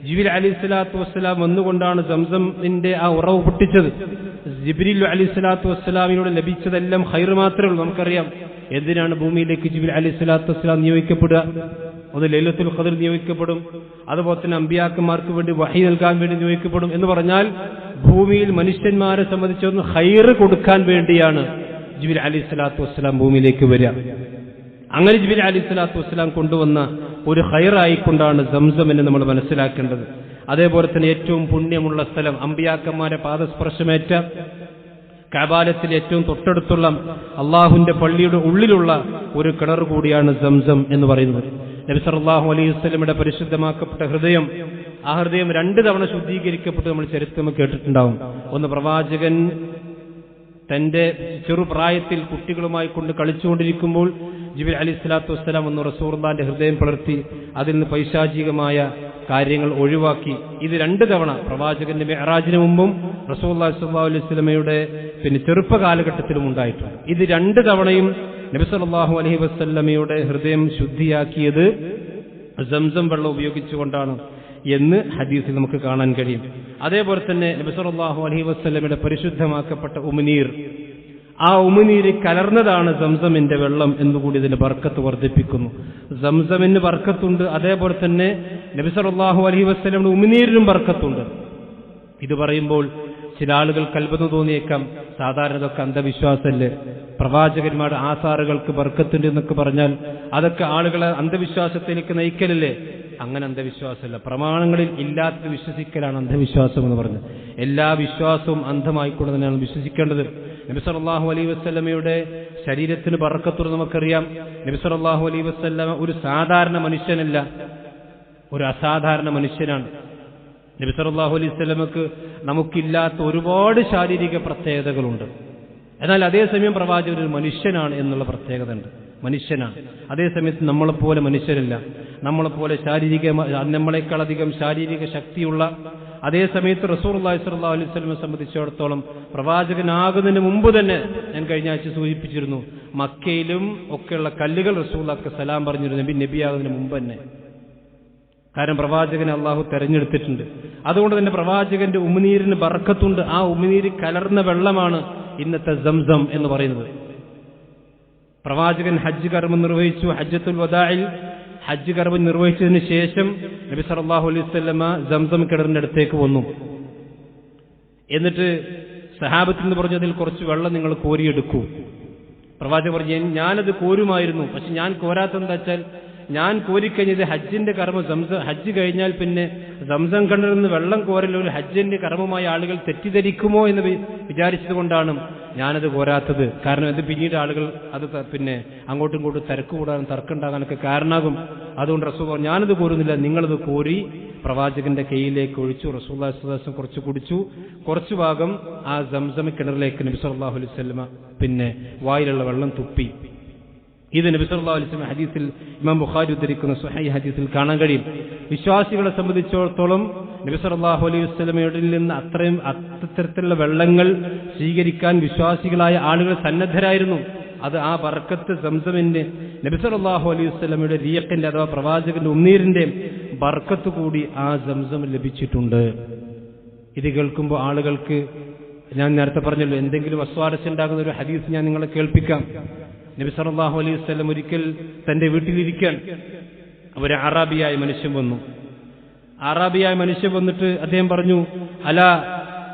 ജിബ്രീൽ അലൈഹി സ്വലാത്തു വസ്സലാം വന്നുകൊണ്ടാണ് സംസമിന്റെ ആ ഉറവ് പൊട്ടിച്ചത്. ജിബ്രീൽ അലൈഹി സ്വലാത്തു വസ്സലാമിനോട് ലഭിച്ചതെല്ലാം ഖൈർ മാത്രമേ ഉള്ളൂ. നമുക്കറിയാം എന്തിനാണ് ഭൂമിയിലേക്ക് ജിബ്രീൽ അലൈഹി സ്വലാത്തു വസ്സലാം നിയോഗിക്കപ്പെടുക. അത് ലൈലത്തുൽ ഖദ്ർ നിയോഗിക്കപ്പെടും, അതുപോലെ തന്നെ അമ്പിയാക്കന്മാർക്ക് വേണ്ടി വഹി നൽകാൻ വേണ്ടി നിയോഗിക്കപ്പെടും. എന്ന് പറഞ്ഞാൽ ഭൂമിയിൽ മനുഷ്യന്മാരെ സംബന്ധിച്ചൊന്ന് ഖൈർ കൊടുക്കാൻ വേണ്ടിയാണ് ജിബ്രീൽ അലൈഹി സ്വലാത്തു വസ്സലാം ഭൂമിയിലേക്ക് വരിക. അങ്ങനെ ജിബ്രീൽ അലൈഹി സ്വലാത്തു വസ്സലാം കൊണ്ടുവന്ന ഒരു ഖൈറായിക്കൊണ്ടാണ് സംസം എന്ന് നമ്മൾ മനസ്സിലാക്കേണ്ടത്. അതേപോലെ തന്നെ ഏറ്റവും പുണ്യമുള്ള സ്ഥലം, അമ്പിയാക്കന്മാരെ പാദസ്പർശമേറ്റ കഅബാലത്തിൽ ഏറ്റവും തൊട്ടടുത്തുള്ള അള്ളാഹുവിന്റെ പള്ളിയുടെ ഉള്ളിലുള്ള ഒരു കിണർ കൂടിയാണ് സംസം എന്ന് പറയുന്നത്. നബി സല്ലല്ലാഹു അലൈഹി വസല്ലമയുടെ പരിശുദ്ധമാക്കപ്പെട്ട ഹൃദയം, ആ ഹൃദയം 2 തവണ ശുദ്ധീകരിക്കപ്പെട്ട് നമ്മൾ ചരിത്രം കേട്ടിട്ടുണ്ടാവും. ഒന്ന്, പ്രവാചകൻ തന്റെ ചെറുപ്രായത്തിൽ കുട്ടികളുമായി കൊണ്ട് കളിച്ചുകൊണ്ടിരിക്കുമ്പോൾ ജിബ്രീൽ അലൈഹി സ്വലാത്തു വസ്സലാം ഒന്ന് റസൂലുള്ളാഹിന്റെ ഹൃദയം പിളർത്തി അതിൽ നിന്ന് പൈശാചികമായ കാര്യങ്ങൾ ഒഴിവാക്കി. ഇത് 2 തവണ പ്രവാചകന്റെ മിഅ്റാജിന് മുമ്പും റസൂലുള്ളാഹി സ്വല്ലല്ലാഹു അലൈഹി വസല്ലമയുടെ ചെറുപ്പ കാലഘട്ടത്തിലും ഉണ്ടായിട്ടുണ്ട്. ഇത് 2 തവണയും നബി സല്ലല്ലാഹു അലൈഹി വസല്ലമയുടെ ഹൃദയം ശുദ്ധിയാക്കിയത് സംസം വെള്ളം ഉപയോഗിച്ചുകൊണ്ടാണ് എന്ന് ഹദീസിൽ നമുക്ക് കാണാൻ കഴിയും. അതേപോലെ തന്നെ നബി സല്ലല്ലാഹു അലൈഹി വസല്ലമയുടെ പരിശുദ്ധമാക്കപ്പെട്ട ഉമിനീർ, ആ ഉമിനീര് കലർന്നതാണ് സംസമിന്റെ വെള്ളം എന്നുകൂടി ഇതിന്റെ ബർക്കത്ത് വർദ്ധിപ്പിക്കുന്നു. സംസമിന് ബർക്കത്തുണ്ട്, അതേപോലെ തന്നെ നബി സല്ലല്ലാഹു അലൈഹി വസല്ലമയുടെ ഉമിനീരിനും ബർക്കത്തുണ്ട്. ഇത് പറയുമ്പോൾ ചില ആളുകൾ കൽബത്ത് തോന്നിയേക്കാം, സാധാരണ ഇതൊക്കെ അന്ധവിശ്വാസമല്ലേ, പ്രവാചകന്മാരുടെ ആസാറുകൾക്ക് ബർക്കത്തുണ്ട് എന്നൊക്കെ പറഞ്ഞാൽ അതൊക്കെ ആളുകളെ അന്ധവിശ്വാസത്തിലേക്ക് നയിക്കലല്ലേ? അങ്ങനെ അന്ധവിശ്വാസമല്ല. പ്രമാണങ്ങളിൽ ഇല്ലാത്തത് വിശ്വസിക്കലാണ് അന്ധവിശ്വാസം എന്ന് പറഞ്ഞത്. എല്ലാ വിശ്വാസവും അന്ധമായിക്കൊണ്ട് തന്നെയാണ് വിശ്വസിക്കേണ്ടത്. നബി സല്ലല്ലാഹു അലൈഹി വസല്ലമയുടെ ശരീരത്തിന് ബർക്കത്തുള്ളത് നമുക്കറിയാം. നബി സല്ലല്ലാഹു അലൈഹി വസല്ലമ ഒരു സാധാരണ മനുഷ്യനല്ല, ഒരു അസാധാരണ മനുഷ്യനാണ്. നബി സല്ലല്ലാഹു അലൈഹി വസല്ലമക്ക് നമുക്കില്ലാത്ത ഒരുപാട് ശാരീരിക പ്രത്യേകതകളുണ്ട്. എന്നാൽ അതേസമയം പ്രവാചകൻ ഒരു മനുഷ്യനാണ് എന്നുള്ള പ്രത്യേകത ഉണ്ട്. മനുഷ്യനാണ്, അതേസമയത്ത് നമ്മളെപ്പോലെ മനുഷ്യരല്ല. നമ്മളെപ്പോലെ നമ്മളെക്കാളധികം ശാരീരിക ശക്തിയുള്ള, അതേസമയത്ത് റസൂലുള്ളാഹി സ്വല്ലല്ലാഹു അലൈഹി വസല്ലമയെ സംബന്ധിച്ചിടത്തോളം പ്രവാചകനാകുന്നതിന് മുമ്പ് തന്നെ, ഞാൻ കഴിഞ്ഞ ആഴ്ച സൂചിപ്പിച്ചിരുന്നു, മക്കയിലും ഒക്കെയുള്ള കല്ലുകൾ റസൂലുള്ളാഹിക്ക് സലാം പറഞ്ഞിരുന്നു നബിയാകുന്നതിന് മുമ്പ് തന്നെ. കാരണം പ്രവാചകനെ അള്ളാഹു തെരഞ്ഞെടുത്തിട്ടുണ്ട്. അതുകൊണ്ട് തന്നെ പ്രവാചകന്റെ ഉമിനീരിന് ബർക്കത്തുണ്ട്. ആ ഉമിനീര് കലർന്ന വെള്ളമാണ് ഇന്നത്തെ സംസം എന്ന് പറയുന്നത്. പ്രവാചകൻ ഹജ്ജ് കർമ്മം നിർവഹിച്ചു. ഹജ്ജത്തുൽ വദാഇൽ ഹജ്ജ് കർമ്മം നിർവഹിച്ചതിന് ശേഷം നബി സല്ലല്ലാഹു അലൈഹി വസല്ലമ സംസം കിണറിന്റെ അടുത്തേക്ക് വന്നു. എന്നിട്ട് സഹാബത്തിൽ നിന്ന് പറഞ്ഞു, അതിൽ കുറച്ച് വെള്ളം നിങ്ങൾ കോരിയെടുക്കൂ. പ്രവാചകൻ പറഞ്ഞു, ഞാനത് കോരുമായിരുന്നു, പക്ഷെ ഞാൻ കോരാത്തെന്താ വെച്ചാൽ, ഞാൻ കോരിക്കഴിഞ്ഞത് ഹജ്ജിന്റെ കർമ്മം, ഹജ്ജ് കഴിഞ്ഞാൽ പിന്നെ സംസം കിണറിൽ നിന്ന് വെള്ളം കോരൽ ഒരു ഹജ്ജിന്റെ കർമ്മമായ ആളുകൾ തെറ്റിദ്ധരിക്കുമോ എന്ന് വിചാരിച്ചത് കൊണ്ടാണ് ഞാനത് കോരാത്തത്. കാരണം ഇത് പിന്നീട് ആളുകൾ അത് അങ്ങോട്ടും ഇങ്ങോട്ടും തിരക്ക് കൂടാനും തർക്കമുണ്ടാകാനൊക്കെ കാരണമാകും. അതുകൊണ്ട് റസൂൽ പറഞ്ഞു, ഞാനത് കോരുന്നില്ല, നിങ്ങളത് കോരി പ്രവാചകന്റെ കയ്യിലേക്ക് ഒഴിച്ചു. റസൂലുള്ളാഹി സ്വല്ലല്ലാഹു അലൈഹി വസല്ലം കുറച്ച് കുടിച്ചു. കുറച്ചു ഭാഗം ആ സംസം കിണറിലേക്ക് നബി സല്ലല്ലാഹു അലൈഹി വസല്ലം വായിലുള്ള വെള്ളം തുപ്പി. ഇത് നബി സല്ലല്ലാഹു അലൈഹി വസല്ലം ഹദീസിൽ ഇമാം ബുഖാരി ഉദ്ധരിക്കുന്ന സ്വഹീഹ് ഹദീസിൽ കാണാൻ കഴിയും. വിശ്വാസികളെ സംബന്ധിച്ചിടത്തോളം നബി സല്ലല്ലാഹു അലൈഹി വസല്ലമയുടെ നിന്ന് അത്തരത്തിലുള്ള വെള്ളങ്ങൾ സ്വീകരിക്കാൻ വിശ്വാസികളായ ആളുകൾ സന്നദ്ധരായിരുന്നു. അത് ആ ബർക്കത്ത് സംസമിന്റെ നബി സല്ലല്ലാഹു അലൈഹി വസല്ലമയുടെ റിയഖിന്റെ അഥവാ പ്രവാചകന്റെ ഉമ്മീറിന്റെ ബർക്കത്ത് കൂടി ആ സംസം ലഭിച്ചിട്ടുണ്ട്. ഇത് കേൾക്കുമ്പോൾ ആളുകൾക്ക്, ഞാൻ നേരത്തെ പറഞ്ഞല്ലോ, എന്തെങ്കിലും അസ്വാരസ്യം ഉണ്ടാകുന്ന ഒരു ഹദീസ് ഞാൻ നിങ്ങളെ കേൾപ്പിക്കാം. നബി സല്ലല്ലാഹു അലൈഹി വസല്ലം ഒരിക്കൽ തന്റെ വീട്ടിലിരിക്കാൻ ഒരു അറാബിയായ മനുഷ്യൻ വന്നു. അറാബിയായ മനുഷ്യൻ വന്നിട്ട് അദ്ദേഹം പറഞ്ഞു, അലാ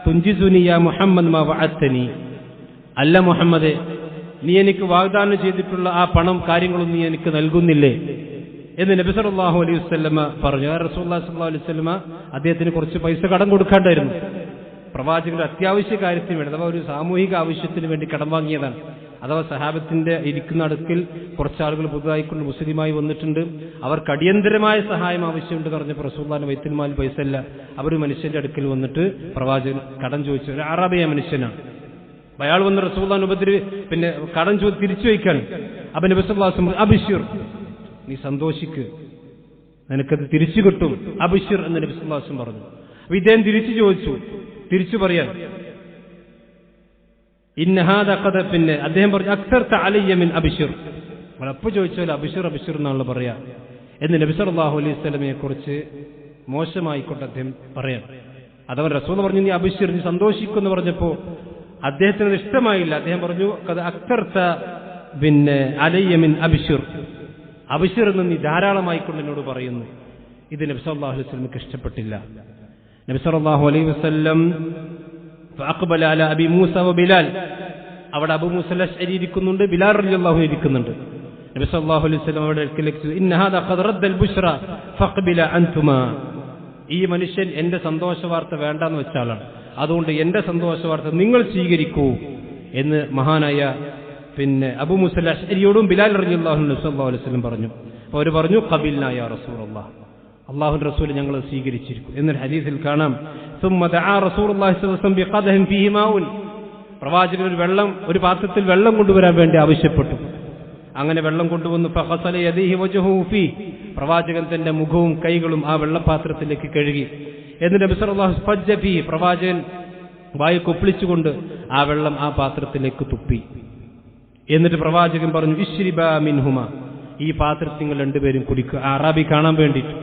തുൻജിസുനി യാ മുഹമ്മദ് മാ വഅദ്തനി, അല്ല മുഹമ്മദേ, നീ എനിക്ക് വാഗ്ദാനം ചെയ്തിട്ടുള്ള ആ പണം കാര്യങ്ങളും നീ എനിക്ക് നൽകുന്നില്ലേ എന്ന് നബി സല്ലല്ലാഹു അലൈഹി വസല്ലം പറഞ്ഞു. റസൂലുള്ളാഹി സ്വല്ലല്ലാഹു അലൈഹി വസല്ലം അദ്ദേഹത്തിന് കുറച്ച് പൈസ കടം കൊടുക്കാണ്ടായിരുന്നു. പ്രവാചകന്റെ അത്യാവശ്യ കാര്യത്തിന് വേണ്ടി, അഥവാ ഒരു സാമൂഹിക ആവശ്യത്തിന് വേണ്ടി കടം വാങ്ങിയതാണ്. അഥവാ സഹാബത്തിന്റെ ഇരിക്കുന്ന അടുക്കിൽ കുറച്ചാളുകൾ പുതുതായിക്കൊണ്ട് മുസ്ലിമായി വന്നിട്ടുണ്ട്, അവർക്ക് അടിയന്തരമായ സഹായം ആവശ്യമുണ്ട് പറഞ്ഞപ്പോൾ റസൂലുള്ളാഹിന്റെ ബൈത്തുൽ മാൽ പൈസ ഇല്ല. അവർ മനുഷ്യന്റെ അടുക്കൽ വന്നിട്ട് പ്രവാചകൻ കടം ചോദിച്ചു. ഒരു അറബിയ മനുഷ്യനാണ്. അയാൾ വന്ന് റസൂലുള്ളാഹിന്റെ കടം ചോദിച്ച് തിരിച്ചു വയ്ക്കാൻ. അപ്പൊ നബി സല്ലല്ലാഹു അലൈഹി വസല്ലം അബ്ശിർ, നീ സന്തോഷിക്ക്, നിനക്കത് തിരിച്ചു കിട്ടും, അബ്ശിർ എന്ന് നബി സല്ലല്ലാഹു അലൈഹി വസല്ലം പറഞ്ഞു. അപ്പൊ ഇദ്ദേഹം തിരിച്ചു ചോദിച്ചു, തിരിച്ചു പറയാൻ അദ്ദേഹം പറഞ്ഞു അക്തർത അലയ്യ മിൻ അബ്ശിർ, അപ്പൊ ചോദിച്ചാൽ അബ്ശിർ അബ്ശിർ എന്നാണല്ലോ പറയാ എന്ന് നബി സല്ലല്ലാഹു അലൈഹി വസല്ലമയെ കുറിച്ച് മോശമായിക്കൊണ്ട് അദ്ദേഹം പറയാം. അഥവാ റസൂൽ പറഞ്ഞു നീ അബ്ശിർ, നീ സന്തോഷിക്കുമെന്ന് പറഞ്ഞപ്പോ അദ്ദേഹത്തിന് ഇഷ്ടമായില്ല. അദ്ദേഹം പറഞ്ഞു അക്തർത അലയ്യ മിൻ അബ്ശിർ, അബ്ശിർ എന്ന് നീ ധാരാളമായിക്കൊണ്ട് എന്നോട് പറയുന്നു. ഇത് നബി സല്ലല്ലാഹു അലൈഹി വസല്ലമക്ക് ഇഷ്ടപ്പെട്ടില്ല. നബി സല്ലല്ലാഹു അലൈഹി വസല്ലം ഫഅഖ്ബല അലാ അബി മൂസ വ ബിലാൽ, അവിടെ അബൂ മൂസ അശ്അരി ഇരിക്കുന്നുണ്ട്, ബിലാൽ റളിയല്ലാഹു ഇരിക്കുന്നുണ്ട്. നബി സല്ലല്ലാഹു അലൈഹി വസല്ലം അവിടെ അടുക്കലേക്ക് ഇന്ന ഹാദാ ഖദ് റദ്ദൽ ബുശ്റ ഫഖ്ബില അൻതുമാ, ഈ മനുഷ്യൻ എന്റെ സന്തോഷ വാർത്ത വേണ്ടെന്ന് വെച്ച ആളാണ്, അതുകൊണ്ട് എന്റെ സന്തോഷ വാർത്ത നിങ്ങൾ സ്വീകരിക്കൂ എന്ന് മഹാനായ അബൂ മൂസ അശ്അരിയോടും ബിലാൽ റളിയല്ലാഹു അൻഹു സല്ലല്ലാഹു അലൈഹി വസല്ലം പറഞ്ഞു. അപ്പോൾ അവർ പറഞ്ഞു ഖബിൽനാ യാ റസൂലല്ലാഹ്, അല്ലാഹുവിന്റെ റസൂൽ ഞങ്ങൾ സ്വീകരിച്ചിരിക്കും എന്നൊരു ഹദീസിൽ കാണാം. ثم دعا رسول الله صلى الله عليه وسلم بقدح فيه ماء, പ്രവാചകൻ ഒരു പാത്രത്തിൽ വെള്ളം കൊണ്ടുവരാൻ വേണ്ടി ആവശ്യപ്പെട്ടു. അങ്ങനെ വെള്ളം കൊണ്ടുവന്നു. ഫഖസല യദൈഹി വജ്ഹുഹു ഫീ, പ്രവാചകൻ തന്റെ മുഖവും കൈകളും ആ വെള്ളപാത്രത്തിലേക്ക് കഴുകി. എന്നിട്ട് നബി സല്ലല്ലാഹു അലൈഹി വസല്ലം ഫജ്ജ ഫീ, പ്രവാചകൻ വായു കൊപ്പിളിച്ചുകൊണ്ട് ആ വെള്ളം ആ പാത്രത്തിലേക്ക് തുപ്പി. എന്നിട്ട് പ്രവാചകൻ പറഞ്ഞു ഇശ്രിബാ മിൻഹുമ, ഈ പാത്രത്തിൽ നിങ്ങൾ രണ്ടുപേരും കുടിക്കുക. അറാബി കാണാൻ വേണ്ടിയിട്ട്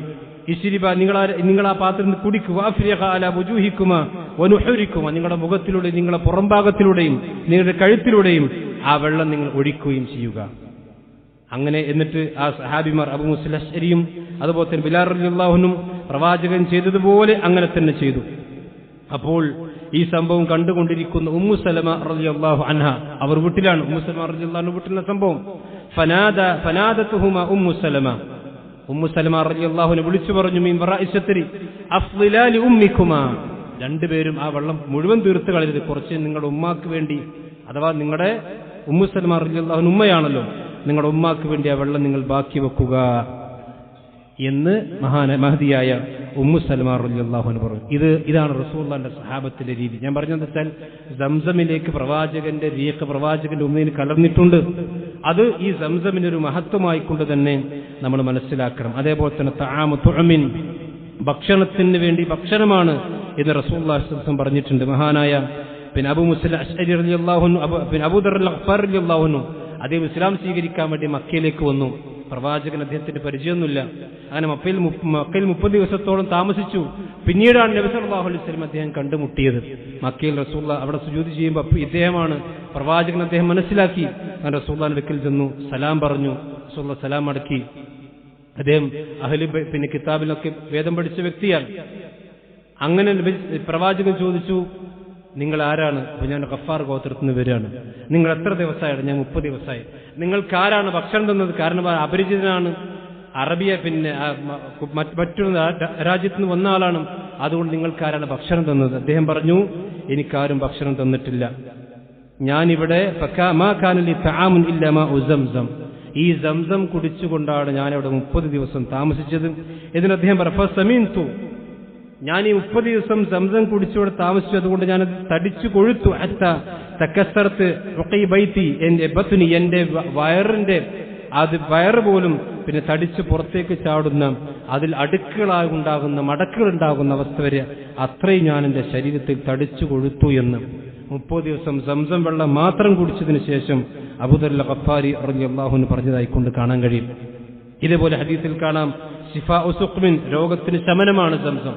ഇശ്രിബ, നിങ്ങൾ ആ പാത്രത്തിൽ കുടിക്കുക. അഫ്രിഖ അലാ വുജൂഹിക്കുമാ വനുഹുരിക്കുമാ, നിങ്ങളുടെ മുഖത്തിലൂടെയും നിങ്ങളുടെ പുറംഭാഗത്തിലൂടെയും നിങ്ങളുടെ കഴുത്തിലൂടെയും ആ വെള്ളം നിങ്ങൾ ഒഴിക്കുകയും ചെയ്യുക. അങ്ങനെ എന്നിട്ട് ആ സഹാബിമാർ അബൂ മൂസ അശ്അരിയും അതുപോലെ തന്നെ ബിലാൽ റളിയല്ലാഹു അൻഹു പ്രവാചകൻ ചെയ്തതുപോലെ അങ്ങനെ തന്നെ ചെയ്തു. അപ്പോൾ ഈ സംഭവം കണ്ടുകൊണ്ടിരിക്കുന്ന ഉമ്മു സലമ റളിയല്ലാഹു അൻഹ, അവർ വീട്ടിലാണ്. ഉമ്മു സലമ റളിയല്ലാഹു അൻഹ വീട്ടിലുള്ള സംഭവം. ഫനാദതുഹുമാ ഉമ്മു സലമ റളിയല്ലാഹു അൻഹ വിളിച്ചു പറഞ്ഞു മിൻ വറാഇ സത്രി അഫ്ളിലാ ലി ഉമ്മിക്കുമാ, രണ്ടുപേരും ആ വെള്ളം മുഴുവൻ തീർത്ത് കളയരുത്, കുറച്ച് നിങ്ങളുടെ ഉമ്മാക്ക് വേണ്ടി, അഥവാ നിങ്ങളുടെ ഉമ്മു സലമ റളിയല്ലാഹു അൻഹ ഉമ്മയാണല്ലോ, നിങ്ങളുടെ ഉമ്മാക്ക് വേണ്ടി ആ വെള്ളം നിങ്ങൾ ബാക്കി വെക്കുക എന്ന് മഹദിയായ ഉമ്മു സലമ റളിയല്ലാഹു അൻഹ പറഞ്ഞു. ഇതാണ് റസൂലുള്ളാഹിന്റെ സഹാബത്തിന്റെ രീതി. ഞാൻ പറഞ്ഞതെന്ന് വെച്ചാൽ സംസമിലേക്ക് പ്രവാചകന്റെ റീഖ്, പ്രവാചകന്റെ ഉമ്മയിൽ കലർന്നിട്ടുണ്ട്. അത് ഈ സംസമിനൊരു മഹത്വമായിക്കൊണ്ട് തന്നെ നമ്മൾ മനസ്സിലാക്കണം. അതേപോലെ തന്നെ തആമു തുഅമിൻ, ഭക്ഷണത്തിന് വേണ്ടി ഭക്ഷണമാണ് എന്ന് റസൂലുള്ളാഹി സ്വല്ലല്ലാഹു അലൈഹി വസല്ലം പറഞ്ഞിട്ടുണ്ട്. മഹാനായ അബൂ മൂസ അശ്അരി റളിയല്ലാഹു അൻഹു, അബൂ ദർ അൽ-ഗഫാർ റളിയല്ലാഹു അൻഹു അദ്ദേഹം ഇസ്ലാം സ്വീകരിക്കാൻ വേണ്ടി മക്കയിലേക്ക് വന്നു. പ്രവാചകൻ അദ്ദേഹത്തിന് പരിചയമൊന്നുമില്ല. അങ്ങനെ മക്കയിൽ 30 ദിവസത്തോളം താമസിച്ചു. പിന്നീടാണ് നബി സല്ലല്ലാഹു അലൈഹി വസല്ലം അദ്ദേഹം കണ്ടുമുട്ടിയത്. മക്കയിൽ റസൂലുള്ളാഹി അവിടെ സുജൂദ് ചെയ്യുമ്പോൾ ഇദ്ദേഹമാണ് പ്രവാചകൻ, അദ്ദേഹം മനസ്സിലാക്കി. അങ്ങനെ റസൂലുള്ളാഹിന്റെ അടുക്കൽ ചെന്നു, സലാം പറഞ്ഞു. റസൂലുള്ളാഹി സലാം അടക്കി. അദ്ദേഹം അഹ്ലു കിതാബിലൊക്കെ വേദം പഠിച്ച വ്യക്തിയാണ്. അങ്ങനെ പ്രവാചകൻ ചോദിച്ചു നിങ്ങൾ ആരാണ്? അപ്പൊ ഞാൻ ഗഫാർ ഗോത്രത്തിൽ നിന്ന് വരികയാണ്. നിങ്ങൾ എത്ര ദിവസമായിട്ട്? ഞാൻ 30 ദിവസമായി. നിങ്ങൾക്ക് ആരാണ് ഭക്ഷണം തന്നത്? കാരണം അപരിചിതനാണ്, അറബിയ മറ്റൊരു രാജ്യത്ത് നിന്ന് വന്ന ആളാണ്, അതുകൊണ്ട് നിങ്ങൾക്ക് ആരാണ് ഭക്ഷണം തന്നത്? അദ്ദേഹം പറഞ്ഞു എനിക്കാരും ഭക്ഷണം തന്നിട്ടില്ല. ഞാനിവിടെ ഈ സംസം കുടിച്ചുകൊണ്ടാണ് ഞാനിവിടെ 30 ദിവസം താമസിച്ചത്. എന്നിട്ട് അദ്ദേഹം പറഞ്ഞു ഞാൻ ഈ 30 ദിവസം സംസം കുടിച്ചുകൊണ്ട് താമസിച്ചു, അതുകൊണ്ട് ഞാനത് തടിച്ചു കൊഴുത്തു. തക്കസ്സർത്ത് ബൈത്തി, എന്റെ ബത്തുനി, എന്റെ വയറ് പോലും തടിച്ച് പുറത്തേക്ക് ചാടുന്ന, അതിൽ അടുക്കുകളായി ഉണ്ടാകുന്ന മടക്കുകൾ ഉണ്ടാകുന്ന അവസ്ഥ വരെ അത്രയും ഞാൻ എന്റെ ശരീരത്തിൽ തടിച്ചു കൊഴുത്തു എന്ന് 30 ദിവസം സംസം വെള്ളം മാത്രം കുടിച്ചതിന് ശേഷം അബൂ ദർ അൽ-ഗഫാരി റളിയല്ലാഹു അൻഹു പറഞ്ഞതായിക്കൊണ്ട് കാണാൻ കഴിയും. ഇതേപോലെ ഹദീസിൽ കാണാം ശിഫാഉ സുഖ്മിൻ, രോഗത്തിന് ശമനമാണ് സംസം.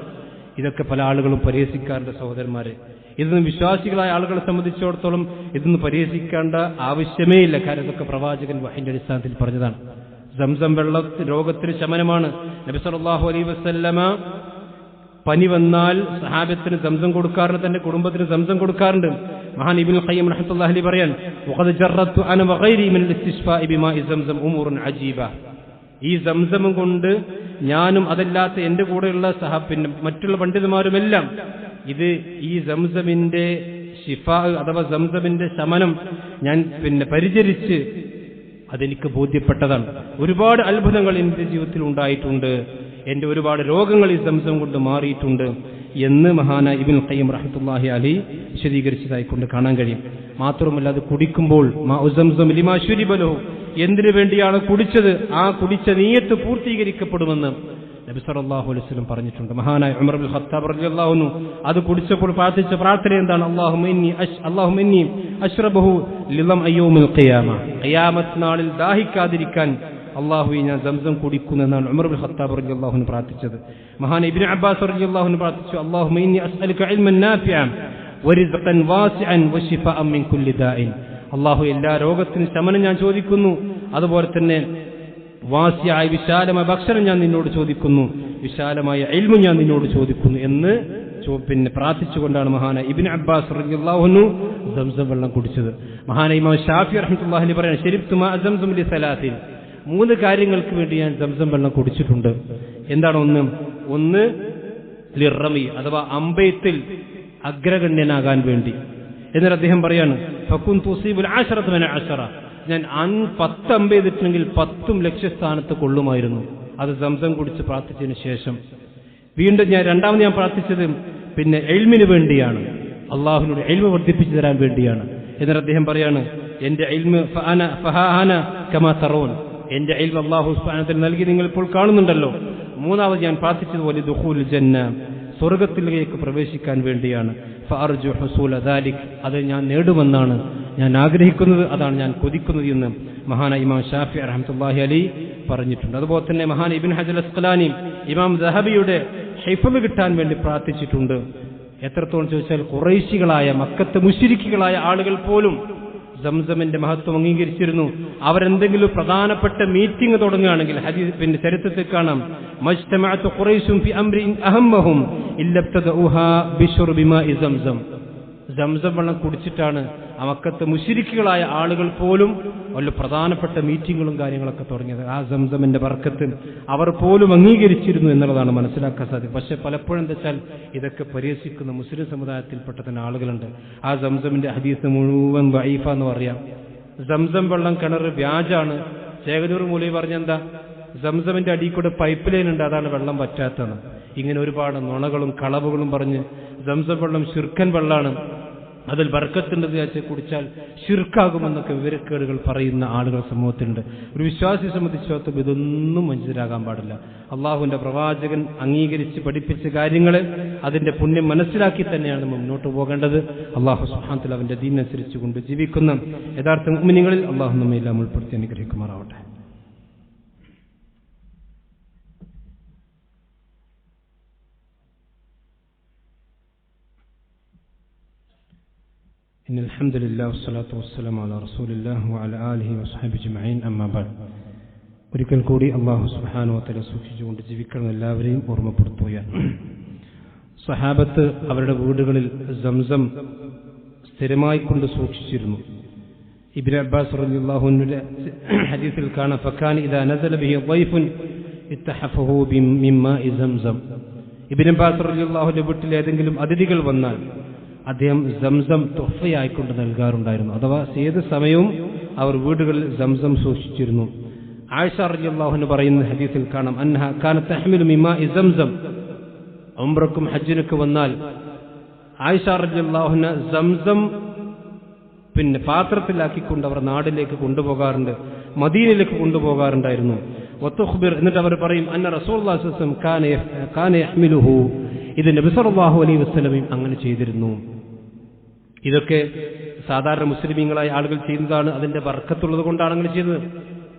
ഇതൊക്കെ പല ആളുകളും പരിഹസിക്കാറുണ്ട് സഹോദരന്മാരെ. ഇതൊന്നും വിശ്വാസികളായ ആളുകളെ സംബന്ധിച്ചിടത്തോളം ഇതൊന്നും പരിഹസിക്കേണ്ട ആവശ്യമേ ഇല്ല. കാരണം ഇതൊക്കെ പ്രവാചകൻ വഹയിന്റെ അടിസ്ഥാനത്തിൽ പറഞ്ഞതാണ്. സംസം വെള്ളം രോഗത്തിന് ശമനമാണ്. നബി സല്ലല്ലാഹു അലൈഹി വസല്ലമ പനി വന്നാൽ സഹാബത്തിന് സംസം കൊടുക്കാറുണ്ട്, തന്റെ കുടുംബത്തിന് സംസം കൊടുക്കാറുണ്ട്. മഹാൻ ഇബ്നുൽ ഖയ്യിം റഹ്മത്തുള്ളാഹി അലൈഹി പറയാൻ വഖദ് ജറത്തു അന വഗൈരി മിൻ ഇസ്തിശ്ഫാഇ ബിമാഇ സംസം ഉമൂറുൻ അജീബ, ഈ സംസം കൊണ്ട് ഞാനും അതല്ലാത്ത എന്റെ കൂടെയുള്ള മറ്റുള്ള പണ്ഡിതന്മാരുമെല്ലാം ഈ സംസമിന്റെ ഷിഫാ അഥവാ സംസമിന്റെ ശമനം ഞാൻ പരിചരിച്ച് അതെനിക്ക് ബോധ്യപ്പെട്ടതാണ്. ഒരുപാട് അത്ഭുതങ്ങൾ എന്റെ ജീവിതത്തിൽ ഉണ്ടായിട്ടുണ്ട്, എന്റെ ഒരുപാട് രോഗങ്ങൾ ഈ സംസം കൊണ്ട് മാറിയിട്ടുണ്ട് എന്ന് മഹാനായ ഇബ്നുൽ ഖയ്യിം റഹ്മത്തുള്ളാഹി അലൈഹി വിശദീകരിച്ചതായി കൊണ്ട് കാണാൻ കഴിയും. മാത്രമല്ല അത് കുടിക്കുമ്പോൾ മാഉ സംസം ലിമാ ശുരിബ ലഹു, എന്തിനു വേണ്ടിയാണ് കുടിച്ചത്, ആ കുടിച്ച നിയ്യത്ത് പൂർത്തീകരിക്കപ്പെടുമെന്ന് നബി സല്ലല്ലാഹു അലൈഹി വസല്ലം പറഞ്ഞിട്ടുണ്ട്. മഹാനായ ഉമർ ഇബ്നുൽ ഖത്താബ് റളിയല്ലാഹു അൻഹു അത് കുടിച്ചപ്പോൾ പ്രാർത്ഥിച്ച പ്രാർത്ഥന എന്താണ്? അല്ലാഹുമ്മ ഇന്നി അശ്റബഹു ലിളം അയ്യൂമിൽ ഖിയാമ, ഖിയാമത്ത് നാളിൽ ദാഹിക്കാതിരിക്കാൻ അല്ലാഹുവേ ഞാൻ സംസം കുടിക്കുന്നു എന്നാണ് ഉമർ ഇബ്നുൽ ഖത്താബ് റളിയല്ലാഹു അൻഹു പ്രാർത്ഥിച്ചത്. മഹാനായ ഇബ്നു അബ്ബാസ് റളിയല്ലാഹു അൻഹു പ്രാർത്ഥിച്ചു, അല്ലാഹുമ്മ ഇന്നി അസ്അലുക ഇൽമൻ നാഫിഅൻ വറിസ്ഖൻ വാസിഅൻ വശിഫാഅൻ മിൻ കുല്ലി ദാഇൻ. അല്ലാഹു എല്ലാ രോഗത്തിനും ശമനം ഞാൻ ചോദിക്കുന്നു, അതുപോലെ തന്നെ വാസിയായ വിശാലമായ ഭക്ഷണം ഞാൻ നിന്നോട് ചോദിക്കുന്നു, വിശാലമായ ഇൽമു ഞാൻ നിന്നോട് ചോദിക്കുന്നു എന്ന് പ്രാർത്ഥിച്ചുകൊണ്ടാണ് മഹാനായ ഇബ്നു അബ്ബാസ് റളിയല്ലാഹു അൻഹു സംസം വെള്ളം കുടിച്ചത്. മഹാനായ ഇമാം ഷാഫി റഹ്മത്തുള്ളാഹി അലൈഹി പറയുന്നു, ശരിബ്തു മാ സംസം ലി സലാത്തിൻ, 3 കാര്യങ്ങൾക്ക് വേണ്ടി ഞാൻ സംസം വെള്ളം കുടിച്ചിട്ടുണ്ട്. എന്താണ്? ഒന്ന് ലിറമി അഥവാ അമ്പയത്തിൽ അഗ്രഗണ്യനാകാൻ വേണ്ടി. എന്നിട്ട് അദ്ദേഹം പറയാണ്, ഫകുന്തു ഉസീബുൽ 10 മിന 10, ഞാൻ 10 അമ്പ ചെയ്തിട്ടുണ്ടെങ്കിൽ 10 ലക്ഷ്യസ്ഥാനത്ത് കൊള്ളുമായിരുന്നു. അത് സംസം കുടിച്ച് പ്രാർത്ഥിച്ചതിന് ശേഷം വീണ്ടും രണ്ടാമത് ഞാൻ പ്രാർത്ഥിച്ചത് എൽമിന് വേണ്ടിയാണ്, അള്ളാഹുവിനോട് എൽമ് വർദ്ധിപ്പിച്ചു തരാൻ വേണ്ടിയാണ്. എന്നിട്ട് അദ്ദേഹം പറയാണ്, എന്റെ എൽമ് ഫഹാന കമാ തറൂൻ, എന്റെ എൽമ് അല്ലാഹു സുബ്ഹാനഹു വ തആല നൽകി നിങ്ങൾ ഇപ്പോൾ കാണുന്നുണ്ടല്ലോ. മൂന്നാമത് ഞാൻ പ്രാർത്ഥിച്ചതുപോലെ ദുഖൂൽ ജന്ന, സ്വർഗ്ഗത്തിലേക്ക് പ്രവേശിക്കാൻ വേണ്ടിയാണ്. ഫഅർജു ഹുസൂല ദാലിക്, അത് ഞാൻ നേടുമെന്നാണ് ഞാൻ ആഗ്രഹിക്കുന്നത്, അതാണ് ഞാൻ കൊതിക്കുന്നത് എന്ന് മഹാനായ ഇമാം ഷാഫി റഹ്മത്തുള്ളാഹി അലൈഹി പറഞ്ഞിട്ടുണ്ട്. അതുപോലെ തന്നെ മഹാനായ ഇബ്നു ഹജർ അസ്ഖലാനി ഇമാം ദഹബിയുടെ ഹിഫ്ള് കിട്ടാൻ വേണ്ടി പ്രാർത്ഥിച്ചിട്ടുണ്ട്. എത്രത്തോളം ചോദിച്ചാൽ ഖുറൈശികളായ മക്കത്തെ മുശ്രിക്കുകളായ ആളുകൾ പോലും സംസമിന്റെ മഹത്വം അംഗീകരിച്ചിരുന്നു. അവരെന്തെങ്കിലും പ്രധാനപ്പെട്ട മീറ്റിംഗ് തുടങ്ങുകയാണെങ്കിൽ ഹദീസ് ചരിത്രത്തിൽ കാണാം, മജ്തമഅതു ഖുറൈശും ഫി അംരിൻ അഹമ്മഹും ഇല്ലബ്തദഉഹാ ബിശ്റുബി മാഇ സംസം. സംസം വെള്ളം കുടിച്ചിട്ടാണ് ആ മക്കത്തെ മുശ്രിക്കുകളായ ആളുകൾ പോലും വല്ല പ്രധാനപ്പെട്ട മീറ്റിങ്ങുകളും കാര്യങ്ങളൊക്കെ തുടങ്ങിയത്. ആ സംസമിന്റെ ബർക്കത്ത് അവർ പോലും അംഗീകരിച്ചിരുന്നു എന്നുള്ളതാണ് മനസ്സിലാക്കാൻ സാധിക്കും. പക്ഷെ പലപ്പോഴും എന്താ വെച്ചാൽ ഇതൊക്കെ പരിഹസിക്കുന്ന മുസ്ലിം സമുദായത്തിൽപ്പെട്ട തന്നെ ആളുകളുണ്ട്. ആ സംസമിന്റെ ഹദീസ് മുഴുവൻ ദഈഫ എന്ന് പറയാം. സംസം വെള്ളം കിണർ വ്യാജാണ്. ചേകനൂർ മൗലവി പറഞ്ഞെന്താ, സംസമിന്റെ അടിയിൽ കൂടെ പൈപ്പ് ലൈൻ ഉണ്ട്, അതാണ് വെള്ളം പറ്റാത്തത്. ഇങ്ങനെ ഒരുപാട് നുണകളും കളവുകളും പറഞ്ഞ് സംസം വെള്ളം ശിർക്കൻ വെള്ളമാണ്, അതിൽ ബർക്കത്തുണ്ടെന്ന് വിചാരിച്ച് കുടിച്ചാൽ ശിർക്കാകുമെന്നൊക്കെ വിവരക്കേടുകൾ പറയുന്ന ആളുകൾ സമൂഹത്തിലുണ്ട്. ഒരു വിശ്വാസിയെ സംബന്ധിച്ചിടത്തോളം ഇതൊന്നും വഞ്ചിതരാകാൻ പാടില്ല. അള്ളാഹുവിന്റെ പ്രവാചകൻ അംഗീകരിച്ച് പഠിപ്പിച്ച കാര്യങ്ങളെ അതിന്റെ പുണ്യം മനസ്സിലാക്കി തന്നെയാണ് നമ്മൾ മുന്നോട്ട് പോകേണ്ടത്. അള്ളാഹു സുബ്ഹാനഹു വ തആല അവന്റെ ദീനനുസരിച്ചുകൊണ്ട് ജീവിക്കുന്ന യഥാർത്ഥ മുഅ്മിനീങ്ങളിൽ അള്ളാഹു നമ്മെ എല്ലാം ഉൾപ്പെടുത്തി അനുഗ്രഹിക്കുമാറാവട്ടെ. إن الحمد لله والصلاة والسلام على رسول الله وعلى آله وصحبه أجمعين أما بعد. ഒരിക്കൽ കൂടി അല്ലാഹു സുബ്ഹാനഹു വ തആല സൂക്ഷിച്ചുകൊണ്ട് ജീവിക്കുന്ന എല്ലാവരെയും ഓർമ്മപ്പെടുത്തുകയാണ്. സഹാബത്ത് അവരുടെ വീടുകളിൽ സംസം സ്ഥിരമായി കൊണ്ട് സൂക്ഷിച്ചിരുന്നു. ഇബ്നു അബ്ബാസ് റളിയല്ലാഹു അൻഹുവിന്റെ ഹദീസിൽ കാണാം, ഫകാന ഇദാ നസല ബിഹി ളൈഫുൻ ഇത്തഹഫഹു മിമ്മാഇ സംസം. ഇബ്നു അബ്ബാസ് റളിയല്ലാഹു അൻഹുവിന്റെ വീട്ടിൽ ഏതെങ്കിലും അതിഥികൾ വന്നാൽ അദ്ദേഹം സംസം തുഹഫയായിക്കൊണ്ട് നൽകാറുണ്ടായിരുന്നു. അഥവാ ഏത് സമയവും അവർ വീടുകളിൽ സംസം സൂക്ഷിച്ചിരുന്നു. ആയിഷ റളിയല്ലാഹു അൻഹ പറയുന്ന ഹദീസിൽ കാണാം, അൻഹ കാനത് തഹ്മിലു മിമ്മാഇ സംസം. ഉംറക്കും ഹജ്ജിനൊക്കെ വന്നാൽ ആയിഷ റളിയല്ലാഹു അൻഹ സംസം പാത്രത്തിലാക്കിക്കൊണ്ട് അവർ നാട്ടിലേക്ക് കൊണ്ടുപോകാറുണ്ട്, മദീനയിലേക്ക് കൊണ്ടുപോകാറുണ്ടായിരുന്നു. വതുഖ്ബിർ, എന്നിട്ട് അവർ പറയും, അന്ന റസൂലുള്ളാഹി സ്വല്ലല്ലാഹു അലൈഹി വസല്ലം കാന യഹ്മിലുഹു, ഇത് നബി സല്ലല്ലാഹു അലൈഹി വസല്ലം അങ്ങനെ ചെയ്തിരുന്നു. ഇതൊക്കെ സാധാരണ മുസ്ലിമീങ്ങളായ ആളുകൾ ചെയ്യുന്നതാണ്, അതിന്റെ ബർക്കത്തുള്ളത് കൊണ്ടാണ് അങ്ങനെ ചെയ്തത്.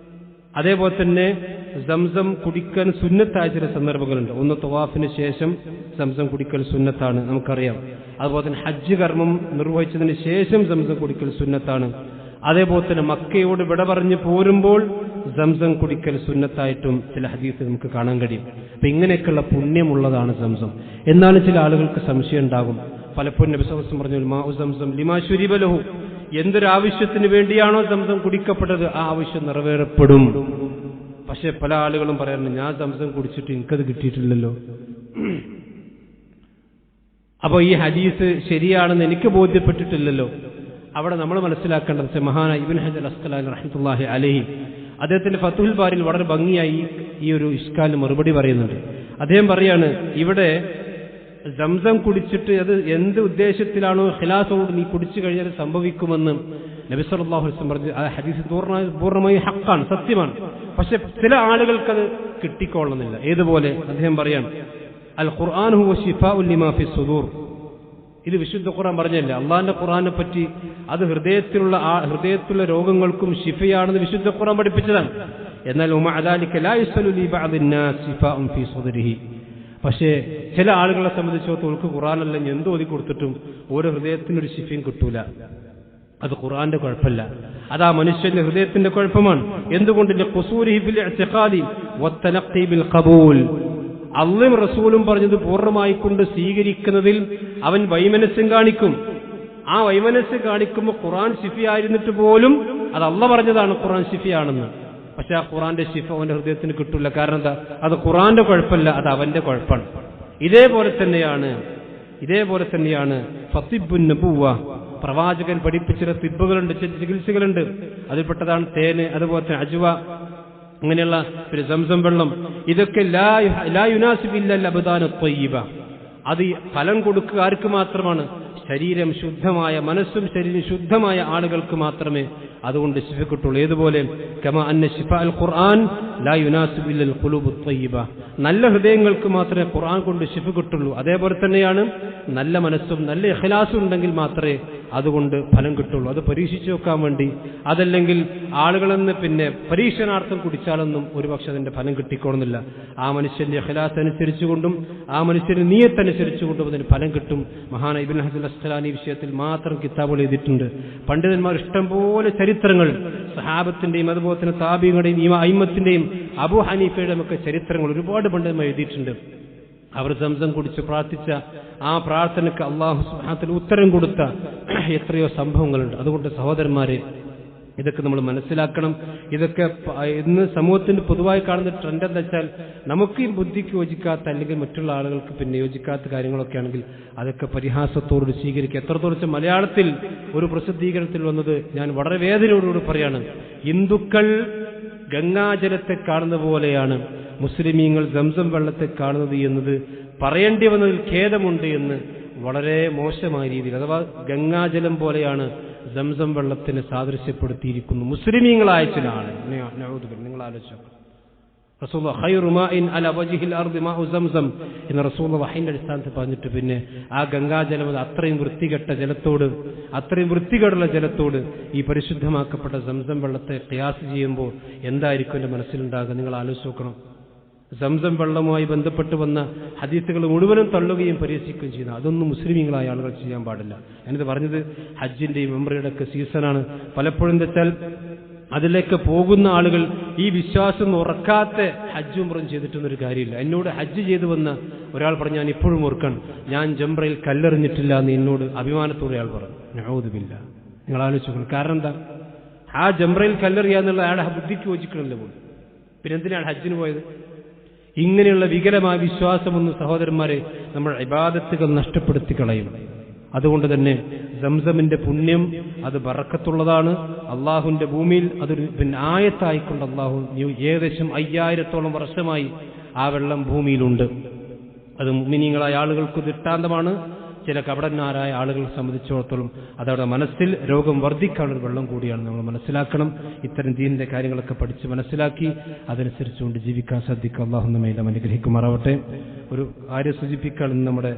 അതേപോലെ തന്നെ സംസം കുടിക്കാൻ സുന്നത്തായ ചില സന്ദർഭങ്ങളുണ്ട്. ഒന്ന് തവാഫിന് ശേഷം സംസം കുടിക്കൽ സുന്നത്താണ്, നമുക്കറിയാം. അതുപോലെ തന്നെ ഹജ്ജ് കർമ്മം നിർവഹിച്ചതിന് ശേഷം സംസം കുടിക്കൽ സുന്നത്താണ്. അതേപോലെ തന്നെ മക്കയോട് വിട പറഞ്ഞ് പോരുമ്പോൾ സംസം കുടിക്കൽ സുന്നത്തായിട്ടും ചില ഹദീസ് നമുക്ക് കാണാൻ കഴിയും. അപ്പൊ ഇങ്ങനെയൊക്കെയുള്ള പുണ്യമുള്ളതാണ് സംസം. എന്നാലും ചില ആളുകൾക്ക് സംശയം ഉണ്ടാകും. പലപ്പോഴും നബി സല്ലല്ലാഹു അലൈഹി വസല്ലം പറഞ്ഞു, മാഉ സംസം ലിമാ ശുരിബ ലഹു, എന്തൊരാവശ്യത്തിന് വേണ്ടിയാണോ സംസം കുടിക്കപ്പെട്ടത് ആ ആവശ്യം നിറവേറപ്പെടും. പക്ഷെ പല ആളുകളും പറയാറുണ്ട്, ഞാൻ സംസം കുടിച്ചിട്ട് എനിക്കത് കിട്ടിയിട്ടില്ലല്ലോ. അപ്പോൾ ഈ ഹദീസ് ശരിയാണെന്ന് എനിക്ക് ബോധ്യപ്പെട്ടിട്ടില്ലല്ലോ. അവിടെ നമ്മൾ മനസ്സിലാക്കേണ്ടത് മഹാന ഇബ്നു ഹജർ അസ്ഖലാനി റഹ്മത്തുള്ളാഹി അലൈഹി അദ്ദേഹത്തിന്റെ ഫത്ഹുൽ ബാരിയിൽ വളരെ ഭംഗിയായി ഈ ഒരു ഇഷ്കാലിന് മറുപടി പറയുന്നുണ്ട്. അദ്ദേഹം പറയാണ്, ഇവിടെ സംസം കുടിച്ചിട്ട് അത് എന്ത് ഉദ്ദേശത്തിലാണോ ഖിലാസോട് നീ കുടിച്ചു കഴിഞ്ഞാൽ സംഭവിക്കുമെന്ന് നബി സല്ലല്ലാഹു അലൈഹി വസല്ലം പറഞ്ഞു. ആ ഹദീസ് പൂർണ്ണമായി ഹഖാണ്, സത്യമാണ്. പക്ഷെ ചില ആളുകൾക്കത് കിട്ടിക്കൊള്ളുന്നില്ല. ഏതുപോലെ അദ്ദേഹം പറയാണ്, അൽ ഖുർആൻ ഹുവ ശിഫാഉ ലിമാ ഫി സുദൂർ. ഇത് വിശുദ്ധ ഖുർആൻ പറഞ്ഞല്ല, അള്ളാഹിന്റെ ഖുർആനെ പറ്റി അത് ഹൃദയത്തിലുള്ള രോഗങ്ങൾക്കും ശിഫയാണെന്ന് വിശുദ്ധ ഖുർആൻ പഠിപ്പിച്ചതാണ്. എന്നാൽ ഉമഅ ദാലിക ലാ യസ്ലു ലി ബഅദി നാസ് ശിഫാഉൻ ഫി സുദരിഹി. പക്ഷേ ചില ആളുകളെ സംബന്ധിച്ചിടത്തോളം ഖുർആനെല്ലാം എന്ത് ഓതി കൊടുത്തിട്ടും ഓരോ ഹൃദയത്തിനൊരു ശിഫയും കിട്ടൂല. അത് ഖുർആന്റെ കുഴപ്പമല്ല, അതാ മനുഷ്യന്റെ ഹൃദയത്തിന്റെ കുഴപ്പമാണ്. എന്തുകൊണ്ട്? ഖുസൂരിഹി ഫിൽ ഇഅ്തിഖാദി വത്തലഖി ബിൽ ഖബൂൽ. അള്ളയും റസൂലും പറഞ്ഞത് പൂർണ്ണമായി കൊണ്ട് സ്വീകരിക്കുന്നതിൽ അവൻ വൈമനസ്യം കാണിക്കും. ആ വൈമനസ്യം കാണിക്കുമ്പോൾ ഖുർആൻ ശിഫയായിരുന്നിട്ട് പോലും അത് അള്ള പറഞ്ഞതാണ് ഖുർആൻ ശിഫയാണെന്ന്. പക്ഷെ ആ ഖുർആന്റെ ശിഫ അവന്റെ ഹൃദയത്തിന് കിട്ടില്ല. കാരണം എന്താ? അത് ഖുർആന്റെ കുഴപ്പമല്ല, അത് അവന്റെ കുഴപ്പമാണ്. ഇതേപോലെ തന്നെയാണ് ഫത്തിബുൻ നബുവ. പ്രവാചകൻ പഠിപ്പിച്ച തിബ്ബുകളുണ്ട്, ചികിത്സകളുണ്ട്. അതിൽപ്പെട്ടതാണ് തേന്, അതുപോലെ തന്നെ അജ്വ, അങ്ങനെയുള്ള പിന്നെ സംസം വെള്ളം. ഇതൊക്കെ ലാ യുനാസിബു ഇല്ലൽ അബ്ദാന ത്വയ്യിബ. അത് ഫലം കൊടുക്കുക ആർക്ക് മാത്രമാണ്? ശരീരം ശുദ്ധമായ, മനസ്സും ശരീരം ശുദ്ധമായ ആളുകൾക്ക് മാത്രമേ അതുകൊണ്ട് ശിഫ കിട്ടുള്ളൂ. ഏതുപോലെ കമാ അന്ന ശിഫാ അൽ ഖുർആൻ ലാ യുനാസിബു ഇല്ലൽ ഖുലൂബു ത്വയ്യിബ. നല്ല ഹൃദയങ്ങൾക്ക് മാത്രമേ ഖുർആൻ കൊണ്ട് ശിഫ കിട്ടുള്ളൂ. അതേപോലെ തന്നെയാണ് നല്ല മനസ്സും നല്ല ഇഖ്ലാസും ഉണ്ടെങ്കിൽ മാത്രമേ അതുകൊണ്ട് ഫലം കിട്ടുള്ളൂ. അത് പരീക്ഷിച്ചു നോക്കാൻ വേണ്ടി, അതല്ലെങ്കിൽ ആളുകളെന്ന് പിന്നെ പരീക്ഷണാർത്ഥം കുടിച്ചാലൊന്നും ഒരുപക്ഷെ അതിന്റെ ഫലം കിട്ടിക്കോളുന്നില്ല. ആ മനുഷ്യന്റെ ഇഖ്ലാസ് അനുസരിച്ചുകൊണ്ടും ആ മനുഷ്യന്റെ നിയ്യത്ത് അനുസരിച്ചുകൊണ്ടും അതിന് ഫലം കിട്ടും. മഹാന ഇബ്നു ഹജർ അസ്ഖലാനി വിഷയത്തിൽ മാത്രം കിതാബുകൾ എഴുതിയിട്ടുണ്ട്. പണ്ഡിതന്മാർ ഇഷ്ടംപോലെ ചരിത്രങ്ങൾ, സഹാബത്തിന്റെയും അതുപോലെ തന്നെ താബീങ്ങളുടെയും അയിമ്മത്തിന്റെയും അബൂ ഹനീഫയുടെയും ഒക്കെ ചരിത്രങ്ങൾ ഒരുപാട് പണ്ഡിതന്മാർ എഴുതിയിട്ടുണ്ട്. അവർ സംസം കുടിച്ച് പ്രാർത്ഥിച്ച ആ പ്രാർത്ഥനയ്ക്ക് അല്ലാഹു സുബ്ഹാനഹു വ തആല ഉത്തരം കൊടുത്ത എത്രയോ സംഭവങ്ങളുണ്ട്. അതുകൊണ്ട് സഹോദരന്മാരെ, ഇതൊക്കെ നമ്മൾ മനസ്സിലാക്കണം. ഇതൊക്കെ ഇന്ന് സമൂഹത്തിന് പൊതുവായി കാണുന്ന ട്രെൻഡ് എന്താ വെച്ചാൽ, നമുക്ക് ഈ ബുദ്ധിക്ക് യോജിക്കാത്ത അല്ലെങ്കിൽ മറ്റുള്ള ആളുകൾക്ക് പിന്നെ യോജിക്കാത്ത കാര്യങ്ങളൊക്കെ ആണെങ്കിൽ അതൊക്കെ പരിഹാസത്തോട് സ്വീകരിക്കുക. എത്രത്തോളം മലയാളത്തിൽ ഒരു പ്രസിദ്ധീകരണത്തിൽ വന്നത് ഞാൻ വളരെ വേദനയോടുകൂടി പറയാണ്, ഹിന്ദുക്കൾ ഗംഗാജലത്തെ കാണുന്ന പോലെയാണ് മുസ്ലിമീങ്ങൾ സംസം വെള്ളത്തെ കാണുന്നത് എന്നത് പറയേണ്ടി വന്നതിൽ ഖേദമുണ്ട് എന്ന് വളരെ മോശമായ രീതിയിൽ, അഥവാ ഗംഗാജലം പോലെയാണ് സംസം വെള്ളത്തിന് സാദൃശ്യപ്പെടുത്തിയിരിക്കുന്നു മുസ്ലിമീങ്ങളായ ചില ആളുകൾ. നിങ്ങൾ ആലോചിച്ചു, റസൂലുള്ളാഹി ഖൈറു മാഇൻ അലാ വജ്ഹിൽ അർദി മാഉ സംസം എന്ന് റസൂലുള്ളാഹി വഹയിന്റെ അടിസ്ഥാനത്തിൽ പറഞ്ഞിട്ട് പിന്നെ ആ ഗംഗാജലം അത്രയും വൃത്തികെട്ട ജലത്തോട്, അത്രയും വൃത്തികേടുള്ള ജലത്തോട് ഈ പരിശുദ്ധമാക്കപ്പെട്ട സംസം വെള്ളത്തെ ഖിയാസ് ചെയ്യുമ്പോൾ എന്തായിരിക്കും എൻ്റെ മനസ്സിലുണ്ടാകുക? നിങ്ങൾ ആലോചിച്ച് നോക്കണം. സംസം വെള്ളവുമായി ബന്ധപ്പെട്ട് വന്ന ഹദീസുകൾ മുഴുവനും തള്ളുകയും പരിഹസിക്കുകയും ചെയ്യുന്നു. അതൊന്നും മുസ്ലിമീങ്ങളായ ആളുകൾ ചെയ്യാൻ പാടില്ല. ഞാനിത് പറഞ്ഞത് ഹജ്ജിന്റെയും ഉംറയുടെ ഒക്കെ സീസണാണ്. പലപ്പോഴും എന്താ വെച്ചാൽ അതിലേക്ക് പോകുന്ന ആളുകൾ ഈ വിശ്വാസം ഉറക്കാത്ത ഹജ്ജും ഉംറയും ചെയ്തിട്ടൊന്നൊരു കാര്യമില്ല. എന്നോട് ഹജ്ജ് ചെയ്തു വന്ന ഒരാൾ പറഞ്ഞു, ഞാൻ ഇപ്പോഴും ഓർക്കണം, ഞാൻ ജംറയിൽ കല്ലെറിഞ്ഞിട്ടില്ല എന്ന് എന്നോട് അഭിമാനത്തോടെ അയാൾ പറഞ്ഞു. നഊദു ബില്ലാഹ്. നിങ്ങൾ ആലോചിക്കണം. കാരണം എന്താ? ആ ജംറയിൽ കല്ലെറിയാന്നുള്ള അയാളുടെ ബുദ്ധിക്ക് യോജിക്കണമല്ലോ പോലും. പിന്നെ എന്തിനാണ് ഹജ്ജിന് പോയത്? ഇങ്ങനെയുള്ള വികലമായ വിശ്വാസമൊന്നും സഹോദരന്മാരെ നമ്മൾ ഇബാദത്തുകൾ നഷ്ടപ്പെടുത്തി കളയും. അതുകൊണ്ട് തന്നെ സംസമിന്റെ പുണ്യം അത് ബറക്കത്തുള്ളതാണ്. അള്ളാഹുവിന്റെ ഭൂമിയിൽ അതൊരു പിന്നെ ആയത്തായിക്കൊണ്ട് അള്ളാഹു ഏകദേശം 5000-ഓളം വർഷമായി ആ വെള്ളം ഭൂമിയിലുണ്ട്. അത് മുഅ്മിനീങ്ങളായ ആളുകൾക്ക് ദൃഷ്ടാന്തമാണ്. ചില കപടന്മാരായ ആളുകളെ സംബന്ധിച്ചിടത്തോളം അതവരുടെ മനസ്സിൽ രോഗം വർദ്ധിക്കാനുള്ള വെള്ളം കൂടിയാണ്. നമ്മൾ മനസ്സിലാക്കണം. ഇത്തരം ദീനിന്റെ കാര്യങ്ങളൊക്കെ പഠിച്ച് മനസ്സിലാക്കി അതനുസരിച്ചുകൊണ്ട് ജീവിക്കാൻ സാധിക്കുക. അല്ലാഹു നമ്മെല്ലാം അനുഗ്രഹിക്കുമാറാവട്ടെ. ഒരു കാര്യം സൂചിപ്പിക്കാൻ, നമ്മുടെ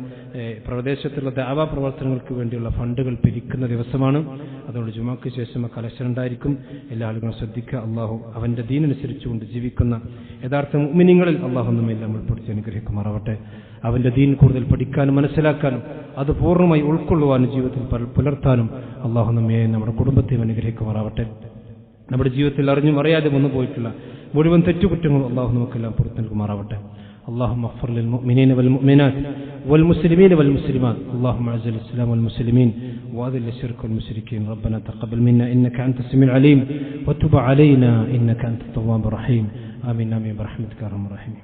പ്രദേശത്തുള്ള ദഅവാ പ്രവർത്തനങ്ങൾക്ക് വേണ്ടിയുള്ള ഫണ്ടുകൾ പിരിക്കുന്ന ദിവസമാണ്. അതുകൊണ്ട് ജുമാക്ക് ശേഷം കലക്ഷൻ ഉണ്ടായിരിക്കും. എല്ലാ ആളുകളും ശ്രദ്ധിക്കുക. അള്ളാഹു അവന്റെ ദീനനുസരിച്ചുകൊണ്ട് ജീവിക്കുന്ന യഥാർത്ഥ മുഅ്മിനീങ്ങളിൽ അള്ളാഹു നമ്മെല്ലാം ഉൾപ്പെടുത്തി അനുഗ്രഹിക്കുമാറാവട്ടെ. അവന്റെ ദീൻ കൂടുതൽ പഠിക്കാനും മനസ്സിലാക്കാനും അത് പൂർണ്ണമായി ഉൾക്കൊള്ളുവാനും ജീവിതത്തിൽ പുലർത്താനും അള്ളാഹു നമ്മെ നമ്മുടെ കുടുംബത്തെയും അനുഗ്രഹിക്കുമാറാവട്ടെ. നമ്മുടെ ജീവിതത്തിൽ അറിഞ്ഞും അറിയാതെ വന്നു പോയിട്ടുള്ള മുഴുവൻ തെറ്റുകുറ്റങ്ങളും അള്ളാഹു നമുക്കെല്ലാം പുറത്തു നൽകുമാറാവട്ടെ. اللهم اغفر للمؤمنين والمؤمنات والمسلمين والمسلمات. اللهم اعز الاسلام والمسلمين واذل الشرك والمشركين. ربنا تقبل منا انك انت السميع العليم وتب علينا انك انت التواب الرحيم. امين امين برحمتك يا ارحم الراحمين.